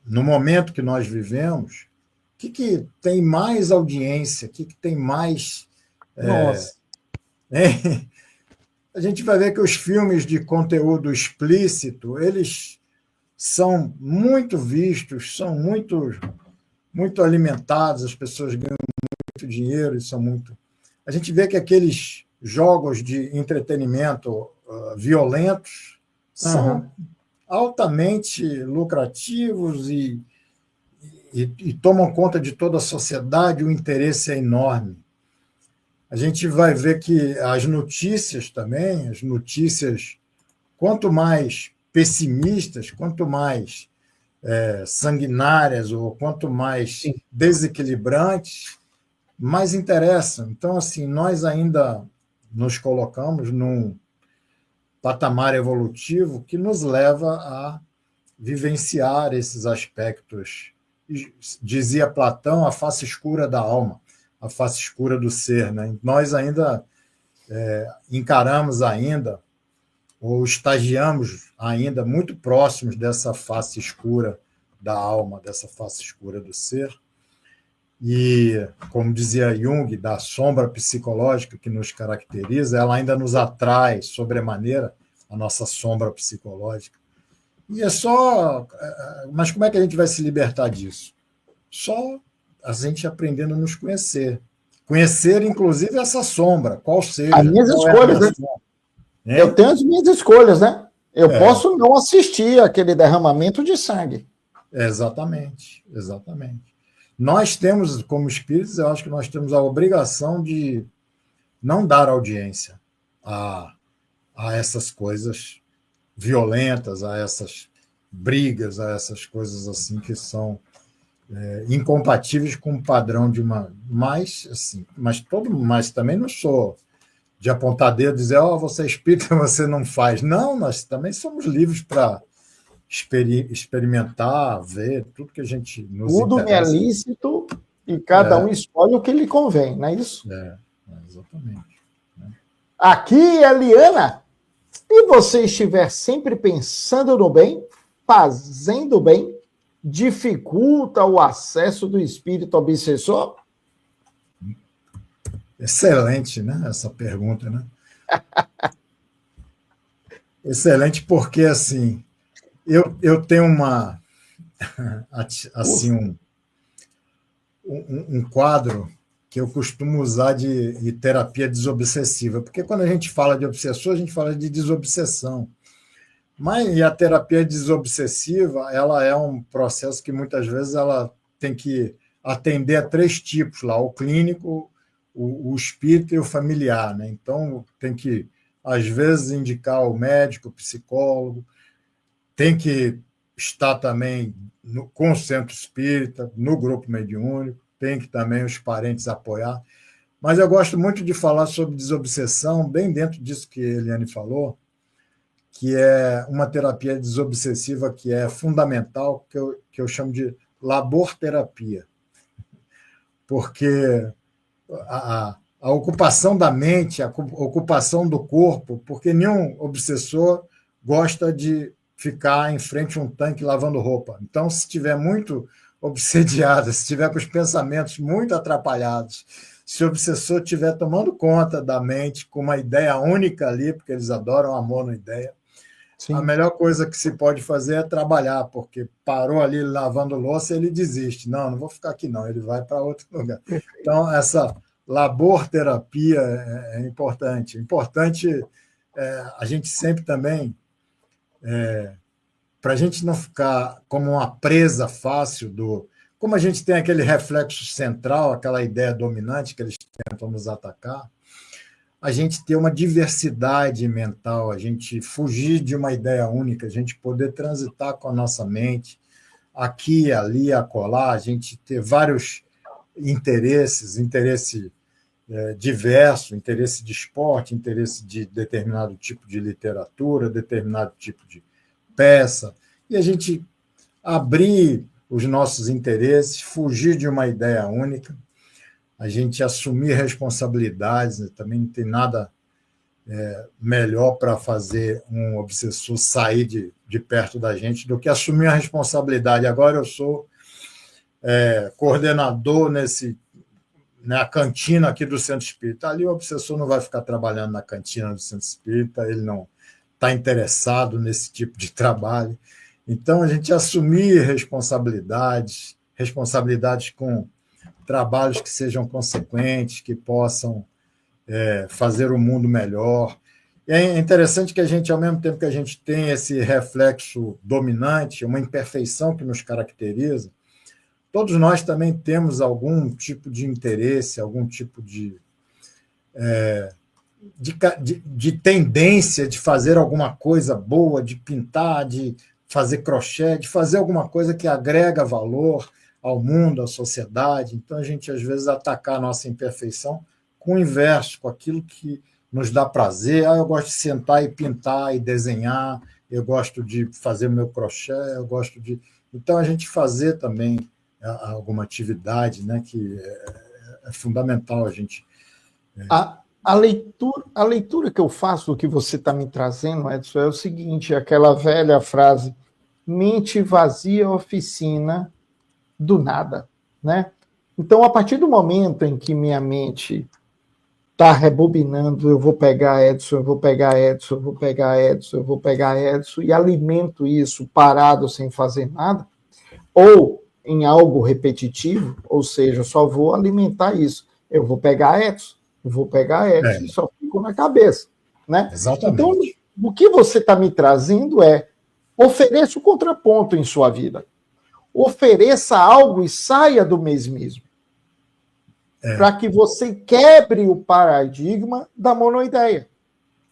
no momento que nós vivemos, o que tem mais audiência, o que tem mais... Nossa. A gente vai ver que os filmes de conteúdo explícito, eles são muito vistos, são muito alimentados, as pessoas ganham muito dinheiro e são muito... A gente vê que aqueles jogos de entretenimento violentos são altamente lucrativos e tomam conta de toda a sociedade, o interesse é enorme. A gente vai ver que as notícias também, quanto mais pessimistas, quanto mais sanguinárias ou quanto mais desequilibrantes, mais interessam. Então, assim, nós ainda nos colocamos num patamar evolutivo que nos leva a vivenciar esses aspectos. Dizia Platão, a face escura da alma, a face escura do ser. Né? Nós ainda encaramos ainda, ou estagiamos ainda muito próximos dessa face escura da alma, dessa face escura do ser. E, como dizia Jung, da sombra psicológica que nos caracteriza, ela ainda nos atrai sobremaneira, a nossa sombra psicológica. E é só... Mas como é que a gente vai se libertar disso? Só a gente aprendendo a nos conhecer. Conhecer, inclusive, essa sombra, qual seja. As minhas escolhas, né? Eu tenho as minhas escolhas, né? Eu posso não assistir aquele derramamento de sangue. Exatamente, exatamente. Nós temos, como espíritos, eu acho que nós temos a obrigação de não dar audiência a essas coisas violentas, a essas brigas, a essas coisas assim que são incompatíveis com o padrão de uma... Mas, assim, mas também não sou de apontar dedo e dizer, você é espírita, você não faz. Não, nós também somos livres para experimentar, ver tudo que a gente nos tudo interessa. Tudo é lícito e cada um escolhe o que lhe convém, não é isso? Exatamente. Aqui, Eliana, se você estiver sempre pensando no bem, fazendo bem, dificulta o acesso do espírito obsessor? Excelente, né? Essa pergunta, né? Excelente, porque assim, eu tenho assim, um quadro que eu costumo usar de terapia desobsessiva, porque quando a gente fala de obsessor, a gente fala de desobsessão. Mas a terapia desobsessiva, ela é um processo que muitas vezes ela tem que atender a 3 tipos lá, o clínico, o espírita e o familiar, né? Então, tem que, às vezes, indicar o médico, o psicólogo, tem que estar também com o centro espírita, no grupo mediúnico, tem que também os parentes apoiar. Mas eu gosto muito de falar sobre desobsessão, bem dentro disso que a Eliane falou, que é uma terapia desobsessiva que é fundamental, que eu chamo de laborterapia. Porque a ocupação da mente, a ocupação do corpo, porque nenhum obsessor gosta de ficar em frente a um tanque lavando roupa. Então, se estiver muito obsediado, se estiver com os pensamentos muito atrapalhados, se o obsessor estiver tomando conta da mente com uma ideia única ali, porque eles adoram a monoideia, sim, a melhor coisa que se pode fazer é trabalhar, porque parou ali lavando louça, ele desiste. Não vou ficar aqui não, ele vai para outro lugar. Então, essa laborterapia é importante. Importante a gente sempre também, para a gente não ficar como uma presa fácil como a gente tem aquele reflexo central, aquela ideia dominante que eles tentam nos atacar, a gente ter uma diversidade mental, a gente fugir de uma ideia única, a gente poder transitar com a nossa mente, aqui, ali, acolá, a gente ter vários interesses, interesse diverso, interesse de esporte, interesse de determinado tipo de literatura, determinado tipo de peça, e a gente abrir os nossos interesses, fugir de uma ideia única, a gente assumir responsabilidades, né? Também não tem nada melhor para fazer um obsessor sair de perto da gente do que assumir a responsabilidade. Agora eu sou coordenador na cantina aqui do Centro Espírita. Ali o obsessor não vai ficar trabalhando na cantina do Centro Espírita, ele não está interessado nesse tipo de trabalho. Então, a gente assumir responsabilidades com trabalhos que sejam consequentes, que possam fazer o mundo melhor. E é interessante que a gente, ao mesmo tempo que a gente tem esse reflexo dominante, uma imperfeição que nos caracteriza, todos nós também temos algum tipo de interesse, algum tipo de de tendência de fazer alguma coisa boa, de pintar, de fazer crochê, de fazer alguma coisa que agrega valor ao mundo, à sociedade. Então, a gente, às vezes, atacar a nossa imperfeição com o inverso, com aquilo que nos dá prazer. Eu gosto de sentar e pintar e desenhar, eu gosto de fazer o meu crochê, eu gosto de... Então, a gente fazer também alguma atividade, né, que é fundamental a gente... A leitura que eu faço do que você está me trazendo, Edson, é o seguinte, aquela velha frase, mente vazia, oficina do nada, né? Então, a partir do momento em que minha mente está rebobinando, eu vou pegar Edson, eu vou pegar Edson, eu vou pegar Edson, eu vou pegar Edson, e alimento isso parado, sem fazer nada, ou em algo repetitivo, ou seja, eu só vou alimentar isso. Eu vou pegar Edson, eu vou pegar Edson, e só fico na cabeça, né? Exatamente. Então, o que você está me trazendo é, ofereça o contraponto em sua vida. Ofereça algo e saia do mesmismo. Para que você quebre o paradigma da monoideia.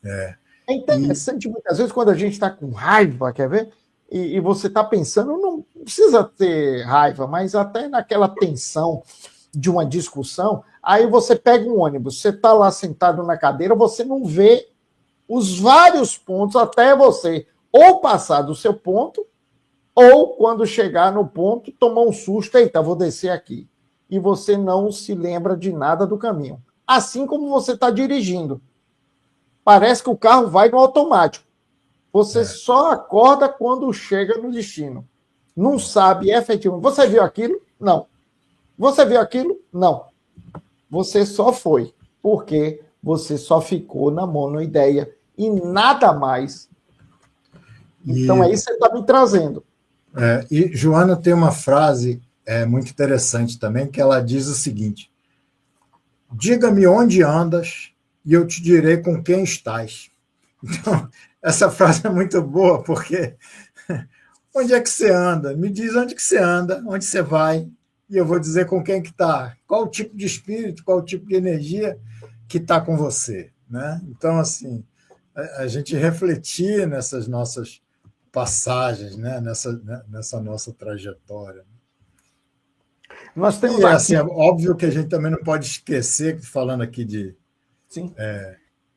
É interessante, muitas vezes, quando a gente está com raiva, quer ver? E você está pensando, não precisa ter raiva, mas até naquela tensão de uma discussão, aí você pega um ônibus, você está lá sentado na cadeira, você não vê os vários pontos até você ou passar do seu ponto, ou quando chegar no ponto, tomar um susto, eita, vou descer aqui. E você não se lembra de nada do caminho. Assim como você está dirigindo. Parece que o carro vai no automático. Você só acorda quando chega no destino. Não sabe efetivamente. Você viu aquilo? Não. Você viu aquilo? Não. Você só foi. Porque você só ficou na monoideia e nada mais. Então é isso que você está me trazendo. E Joana tem uma frase muito interessante também, que ela diz o seguinte: diga-me onde andas e eu te direi com quem estás. Então, essa frase é muito boa, porque onde é que você anda? Me diz onde que você anda, onde você vai, e eu vou dizer com quem que está, qual o tipo de espírito, qual o tipo de energia que está com você, né? Então, assim, a gente refletir nessas nossas passagens, né? nessa nossa trajetória. Nós temos e, assim, é óbvio que a gente também não pode esquecer, falando aqui de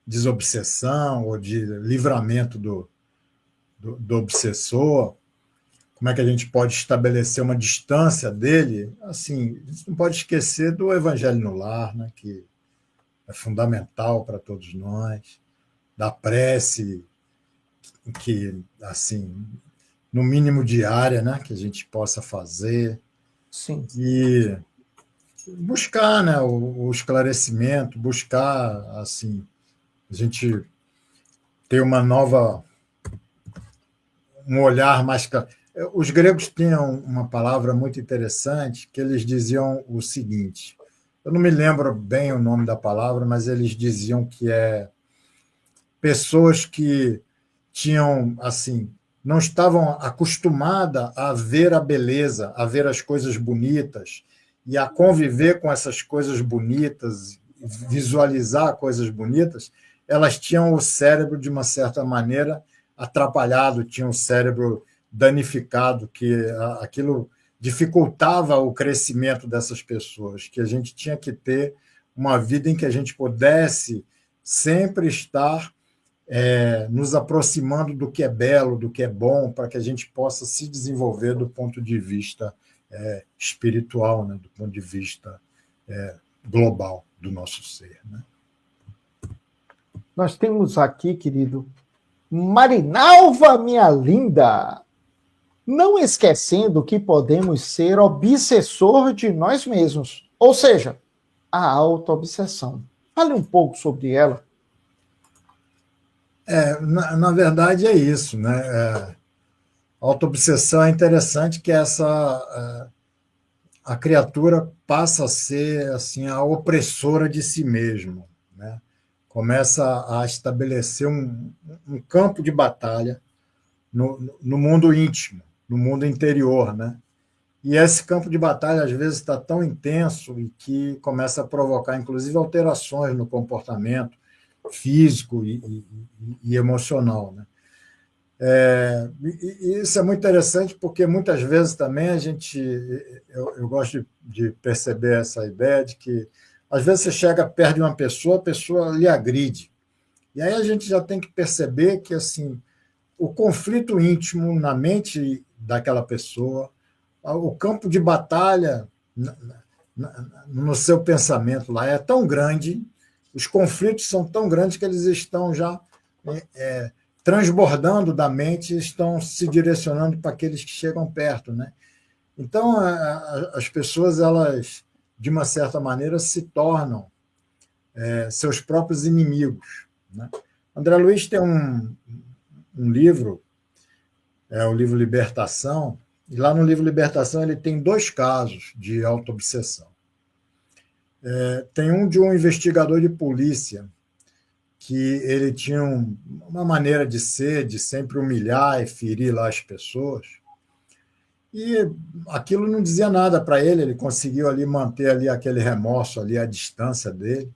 desobsessão ou de livramento do obsessor, como é que a gente pode estabelecer uma distância dele? Assim, a gente não pode esquecer do Evangelho no Lar, né, que é fundamental para todos nós, da prece, que, assim, no mínimo diária, né, que a gente possa fazer. Sim. E buscar, né, o esclarecimento, buscar, assim, a gente ter um olhar mais... Os gregos tinham uma palavra muito interessante, que eles diziam o seguinte, eu não me lembro bem o nome da palavra, mas eles diziam que pessoas que tinham, assim, não estavam acostumadas a ver a beleza, a ver as coisas bonitas e a conviver com essas coisas bonitas, visualizar coisas bonitas, elas tinham o cérebro, de uma certa maneira, atrapalhado, tinham o cérebro danificado, que aquilo dificultava o crescimento dessas pessoas, que a gente tinha que ter uma vida em que a gente pudesse sempre estar nos aproximando do que é belo, do que é bom, para que a gente possa se desenvolver do ponto de vista espiritual, né? Do ponto de vista global do nosso ser. Né? Nós temos aqui, querido, Marinalva, minha linda, não esquecendo que podemos ser obsessor de nós mesmos, ou seja, a autoobsessão. Fale um pouco sobre ela. Na verdade, é isso, né? A autoobsessão é interessante, que a criatura passa a ser, assim, a opressora de si mesmo, né? Começa a estabelecer um campo de batalha no mundo íntimo, no mundo interior, né? E esse campo de batalha, às vezes, está tão intenso e que começa a provocar, inclusive, alterações no comportamento, físico e emocional, né? E isso é muito interessante porque muitas vezes também eu gosto de perceber essa ideia de que às vezes você chega perto de uma pessoa, a pessoa lhe agride. E aí a gente já tem que perceber que assim, o conflito íntimo na mente daquela pessoa, o campo de batalha no seu pensamento lá é tão grande, os conflitos são tão grandes que eles estão já transbordando da mente, estão se direcionando para aqueles que chegam perto, né? Então, as pessoas, elas, de uma certa maneira, se tornam seus próprios inimigos, né? André Luiz tem um livro, o livro Libertação, e lá no livro Libertação ele tem 2 casos de autoobsessão. Tem um de um investigador de polícia, que ele tinha uma maneira de ser, de sempre humilhar e ferir lá as pessoas, e aquilo não dizia nada para ele, ele conseguiu ali manter ali aquele remorso ali à distância dele,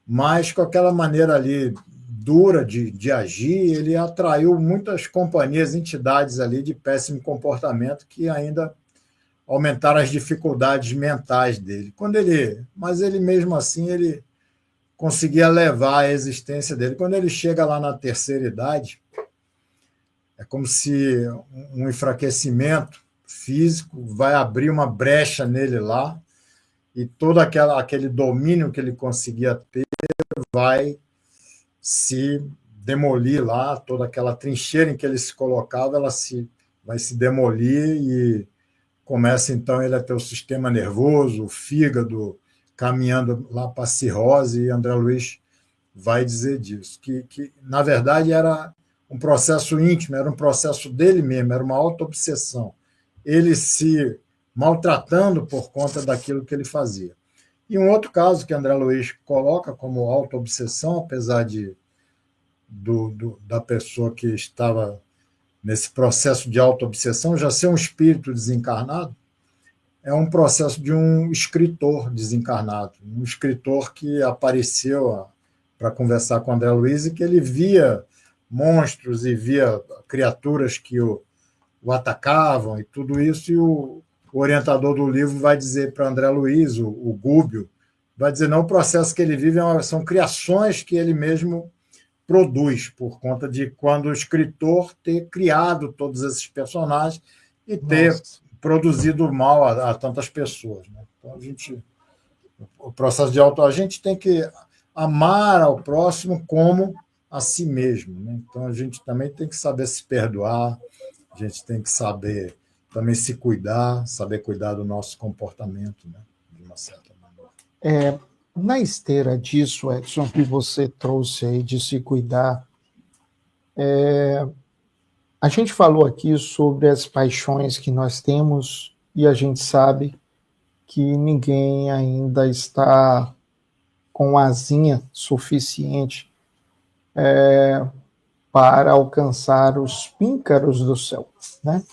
mas com aquela maneira ali dura de agir, ele atraiu muitas companhias, entidades ali de péssimo comportamento que ainda aumentaram as dificuldades mentais dele. Mas ele mesmo assim, ele conseguia levar a existência dele. Quando ele chega lá na terceira idade, é como se um enfraquecimento físico vai abrir uma brecha nele lá e todo aquele domínio que ele conseguia ter vai se demolir lá, toda aquela trincheira em que ele se colocava, vai se demolir e começa, então, ele a ter o sistema nervoso, o fígado, caminhando lá para a cirrose, e André Luiz vai dizer disso, que na verdade era um processo íntimo, era um processo dele mesmo, era uma autoobsessão, ele se maltratando por conta daquilo que ele fazia. E um outro caso que André Luiz coloca como autoobsessão, apesar da pessoa que estava nesse processo de autoobsessão já ser um espírito desencarnado, é um processo de um escritor desencarnado, um escritor que apareceu para conversar com André Luiz e que ele via monstros e via criaturas que o atacavam e tudo isso, e o orientador do livro vai dizer para André Luiz, o Gúbio, vai dizer, não, o processo que ele vive são criações que ele mesmo produz, por conta de quando o escritor ter criado todos esses personagens e ter produzido mal a tantas pessoas, né? Então, o processo de a gente tem que amar ao próximo como a si mesmo, né? Então, a gente também tem que saber se perdoar, a gente tem que saber também se cuidar, saber cuidar do nosso comportamento, né? De uma certa maneira. Na esteira disso, Edson, que você trouxe aí de se cuidar, a gente falou aqui sobre as paixões que nós temos e a gente sabe que ninguém ainda está com asinha suficiente para alcançar os píncaros do céu, né?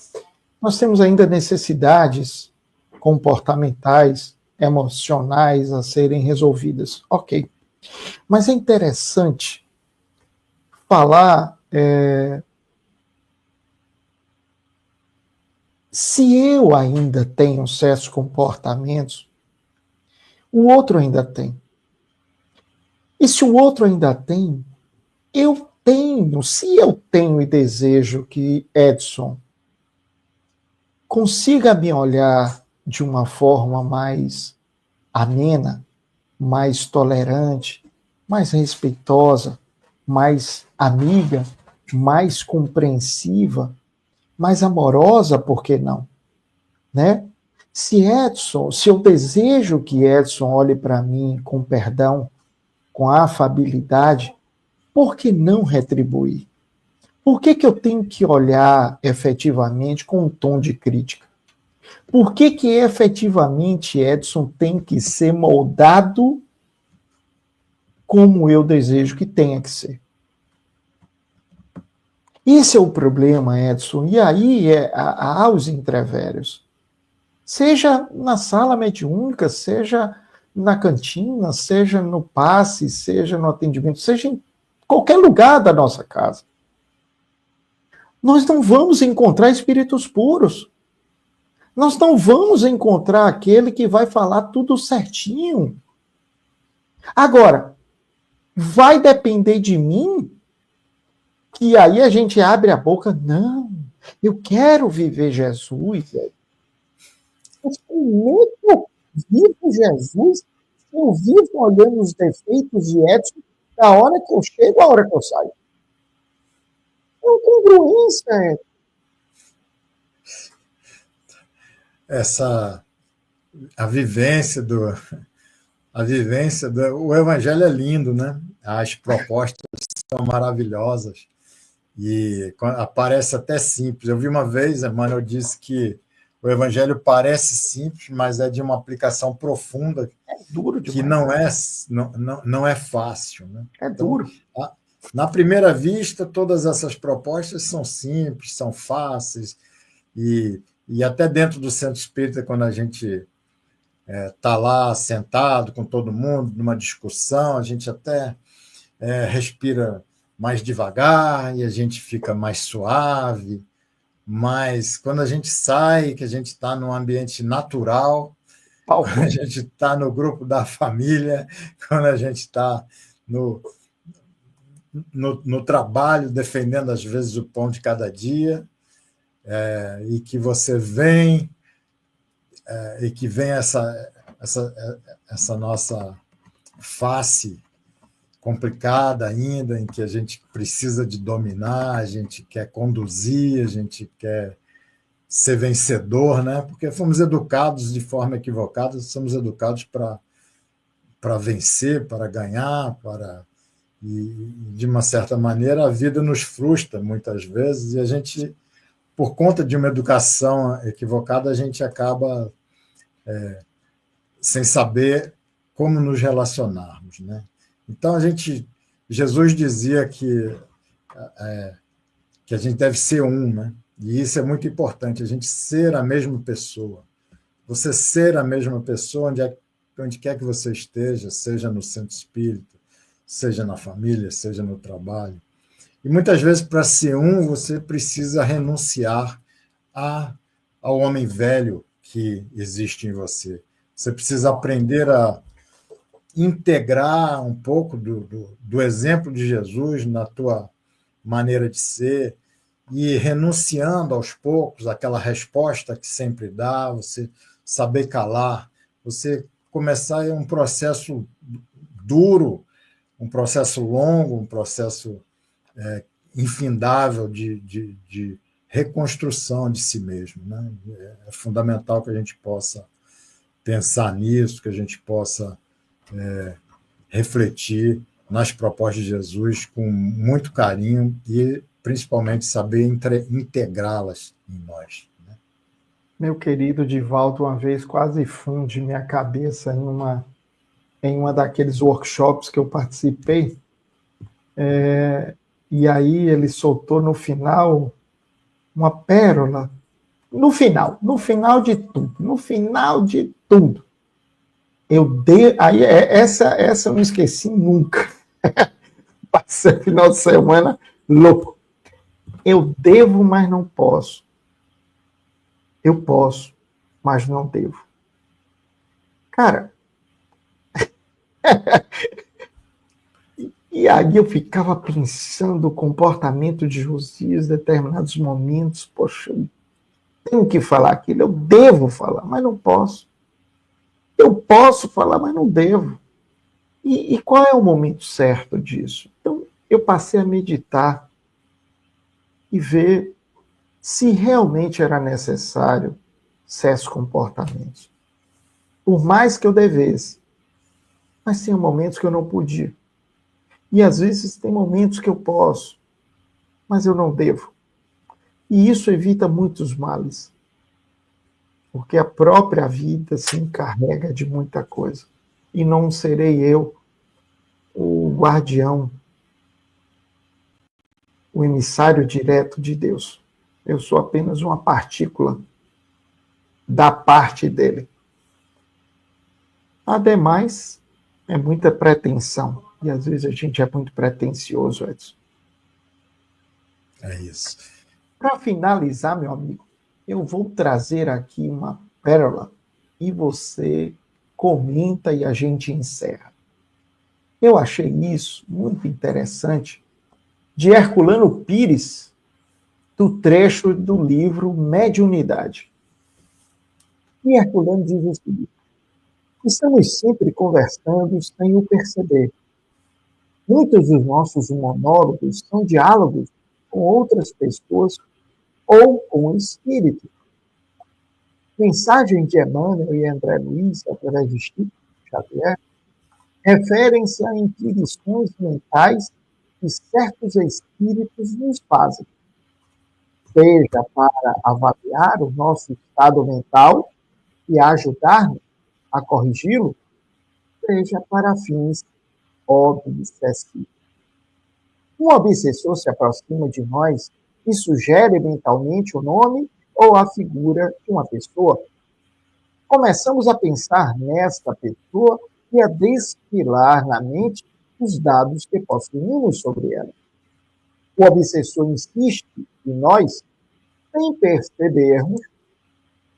Nós temos ainda necessidades comportamentais, emocionais a serem resolvidas. Ok. Mas é interessante falar se eu ainda tenho certos comportamentos, o outro ainda tem. E se o outro ainda tem, eu tenho. Se eu tenho e desejo que Edson consiga me olhar de uma forma mais amena, mais tolerante, mais respeitosa, mais amiga, mais compreensiva, mais amorosa, por que não? Né? Se eu desejo que Edson olhe para mim com perdão, com afabilidade, por que não retribuir? Por que eu tenho que olhar efetivamente com um tom de crítica? Por que efetivamente Edson tem que ser moldado como eu desejo que tenha que ser? Esse é o problema, Edson. E aí há os entrevérios. Seja na sala mediúnica, seja na cantina, seja no passe, seja no atendimento, seja em qualquer lugar da nossa casa. Nós não vamos encontrar espíritos puros. Nós não vamos encontrar aquele que vai falar tudo certinho. Agora, vai depender de mim? Que aí a gente abre a boca, não, eu quero viver Jesus. Mas como é que eu vivo Jesus? Eu vivo olhando os defeitos de Edson da hora que eu chego à hora que eu saio. É uma congruência. A vivência o evangelho é lindo, né? As propostas são maravilhosas e aparece até simples. Eu vi uma vez, Emmanuel disse que o evangelho parece simples, mas é de uma aplicação profunda, Duro que demais. não é fácil, né? É duro. Então, na primeira vista, todas essas propostas são simples, são fáceis, e até dentro do centro espírita, quando a gente está lá sentado com todo mundo, numa discussão, a gente até respira mais devagar e a gente fica mais suave, mas quando a gente sai, que a gente está num ambiente natural, quando a gente está no grupo da família, quando a gente está no trabalho, defendendo às vezes o pão de cada dia, e que você vem, e que vem essa nossa face complicada ainda, em que a gente precisa de dominar, a gente quer conduzir, a gente quer ser vencedor, né? Porque fomos educados de forma equivocada, somos educados para vencer, para ganhar, e, de uma certa maneira, a vida nos frustra muitas vezes, e a gente, por conta de uma educação equivocada, a gente acaba sem saber como nos relacionarmos, né? Então, Jesus dizia que a gente deve ser um, né? E isso é muito importante, a gente ser a mesma pessoa. Você ser a mesma pessoa onde quer que você esteja, seja no centro espírita, seja na família, seja no trabalho. E muitas vezes, para ser um, você precisa renunciar ao homem velho que existe em você. Você precisa aprender a integrar um pouco do exemplo de Jesus na tua maneira de ser e renunciando aos poucos àquela resposta que sempre dá, você saber calar, você começar um processo duro, um processo longo, um processo infindável de reconstrução de si mesmo, né? É fundamental que a gente possa pensar nisso, que a gente possa refletir nas propostas de Jesus com muito carinho e, principalmente, saber integrá-las em nós. Né? Meu querido Divaldo, uma vez quase funde minha cabeça em uma daqueles workshops que eu participei, e aí ele soltou no final uma pérola, no final de tudo. Aí essa eu não esqueci nunca. Passei o final de semana louco. Eu devo, mas não posso. Eu posso, mas não devo. Cara, e aí eu ficava pensando o comportamento de Josias em determinados momentos. Poxa, eu tenho que falar aquilo, eu devo falar, mas não posso. Eu posso falar, mas não devo. E qual é o momento certo disso? Então, eu passei a meditar e ver se realmente era necessário certos comportamentos. Por mais que eu devesse. Mas tinha momentos que eu não podia. E às vezes tem momentos que eu posso, mas eu não devo. E isso evita muitos males. Porque a própria vida se encarrega de muita coisa. E não serei eu o guardião, o emissário direto de Deus. Eu sou apenas uma partícula da parte dele. Ademais, é muita pretensão. E às vezes a gente é muito pretensioso, Edson. É isso. Para finalizar, meu amigo, eu vou trazer aqui uma pérola e você comenta e a gente encerra. Eu achei isso muito interessante de Herculano Pires, do trecho do livro Mediunidade. E Herculano diz o seguinte: estamos sempre conversando sem o perceber. Muitos dos nossos monólogos são diálogos com outras pessoas ou com espíritos. Mensagem de Emmanuel e André Luiz, através de Chico Xavier, referem-se a inquirições mentais que certos espíritos nos fazem, seja para avaliar o nosso estado mental e ajudar-nos a corrigi-lo, seja para fins obsessivos. Um obsessor se aproxima de nós e sugere mentalmente o nome ou a figura de uma pessoa. Começamos a pensar nesta pessoa e a desfilar na mente os dados que possuímos sobre ela. O obsessor insiste e nós, sem percebermos,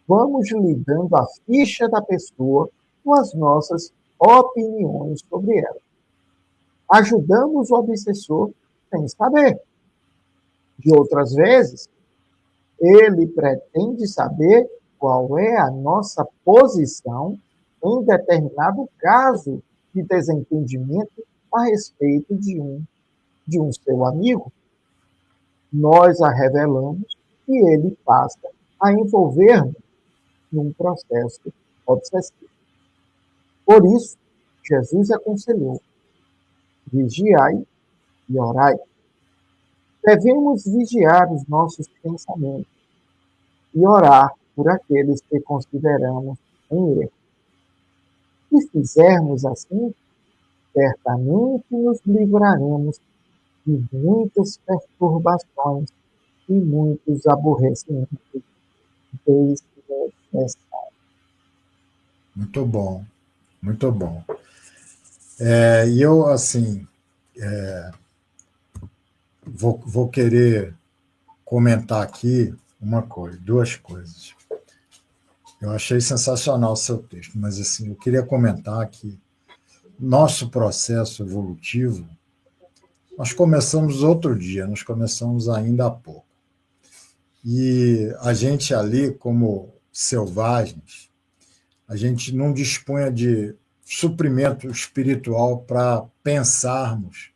vamos lhe dando a ficha da pessoa com as nossas opiniões sobre ela. Ajudamos o obsessor sem saber. De outras vezes, ele pretende saber qual é a nossa posição em determinado caso de desentendimento a respeito de um seu amigo. Nós a revelamos e ele passa a envolver-nos num processo obsessivo. Por isso, Jesus aconselhou: vigiai e orai. Devemos vigiar os nossos pensamentos e orar por aqueles que consideramos em erro. Se fizermos assim, certamente nos livraremos de muitas perturbações e muitos aborrecimentos desnecessários. Muito bom, muito bom. E eu, assim, vou querer comentar aqui duas coisas. Eu achei sensacional o seu texto, mas assim, eu queria comentar que nosso processo evolutivo, nós começamos outro dia, nós começamos ainda há pouco. E a gente ali, como selvagens, a gente não dispunha de suprimento espiritual para pensarmos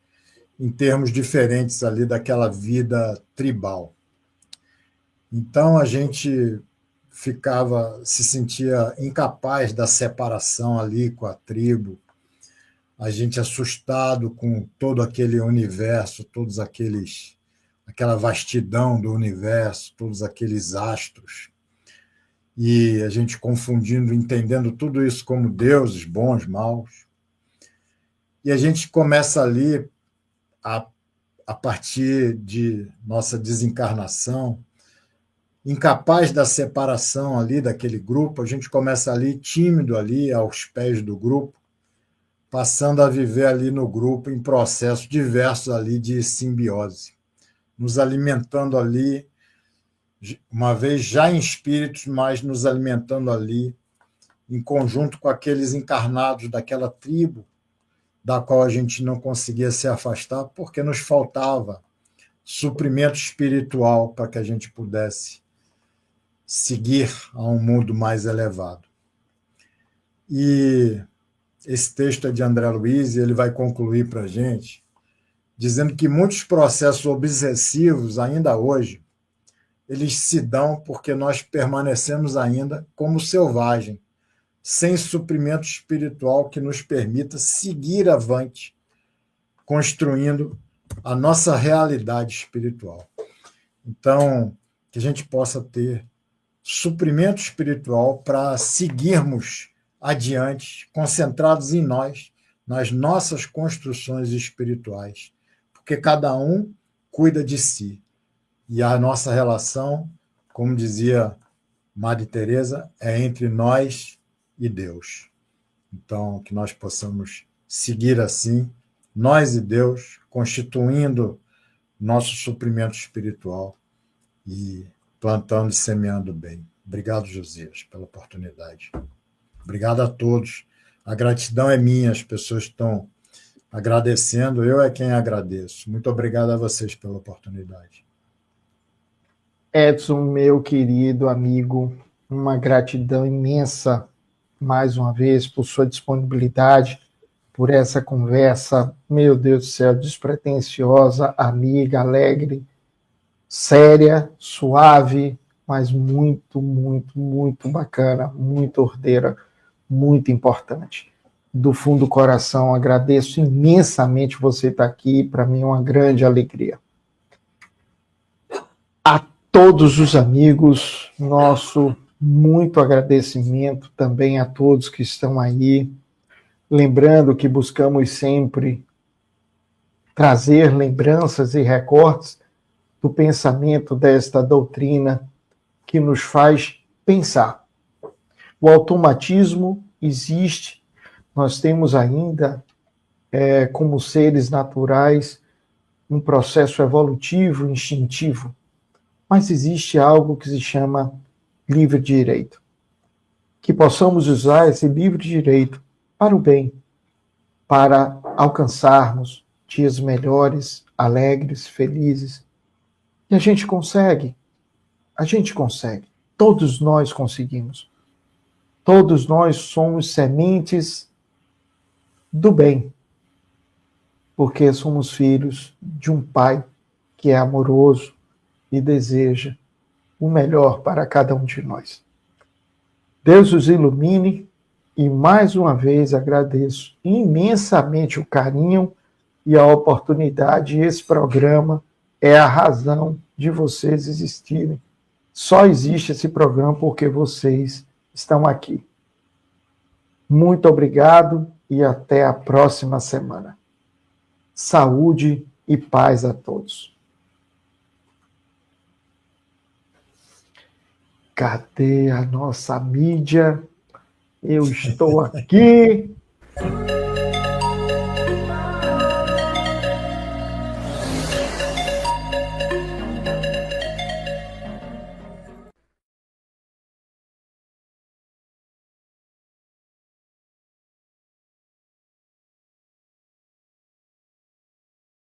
em termos diferentes ali daquela vida tribal. Então a gente se sentia incapaz da separação ali com a tribo, a gente assustado com todo aquele universo, aquela vastidão do universo, todos aqueles astros, e a gente confundindo, entendendo tudo isso como deuses, bons, maus. E a gente começa ali, a partir de nossa desencarnação, incapaz da separação ali daquele grupo, a gente começa ali tímido ali aos pés do grupo, passando a viver ali no grupo em processos diversos ali de simbiose, nos alimentando ali, uma vez já em espíritos, mas nos alimentando ali em conjunto com aqueles encarnados daquela tribo, da qual a gente não conseguia se afastar, porque nos faltava suprimento espiritual para que a gente pudesse seguir a um mundo mais elevado. E esse texto é de André Luiz, e ele vai concluir para a gente, dizendo que muitos processos obsessivos, ainda hoje, eles se dão porque nós permanecemos ainda como selvagem, sem suprimento espiritual que nos permita seguir avante, construindo a nossa realidade espiritual. Então, que a gente possa ter suprimento espiritual para seguirmos adiante, concentrados em nós, nas nossas construções espirituais, porque cada um cuida de si. E a nossa relação, como dizia Madre Teresa, é entre nós e Deus. Então, que nós possamos seguir assim, nós e Deus, constituindo nosso suprimento espiritual e plantando e semeando bem. Obrigado, Josias, pela oportunidade. Obrigado a todos. A gratidão é minha, as pessoas estão agradecendo, eu é quem agradeço. Muito obrigado a vocês pela oportunidade. Edson, meu querido amigo, uma gratidão imensa, mais uma vez, por sua disponibilidade, por essa conversa, meu Deus do céu, despretensiosa, amiga, alegre, séria, suave, mas muito, muito, muito bacana, muito ordeira, muito importante. Do fundo do coração, agradeço imensamente você estar aqui, para mim é uma grande alegria. A todos os amigos, nosso muito agradecimento também a todos que estão aí, lembrando que buscamos sempre trazer lembranças e recortes do pensamento desta doutrina que nos faz pensar. O automatismo existe, nós temos ainda, como seres naturais, um processo evolutivo, instintivo, mas existe algo que se chama livre direito. Que possamos usar esse livre direito para o bem, para alcançarmos dias melhores, alegres, felizes. E a gente consegue. Todos nós conseguimos. Todos nós somos sementes do bem, porque somos filhos de um Pai que é amoroso e deseja o melhor para cada um de nós. Deus os ilumine e mais uma vez agradeço imensamente o carinho e a oportunidade. Esse programa é a razão de vocês existirem. Só existe esse programa porque vocês estão aqui. Muito obrigado e até a próxima semana. Saúde e paz a todos. Cadê a nossa mídia? Eu estou aqui.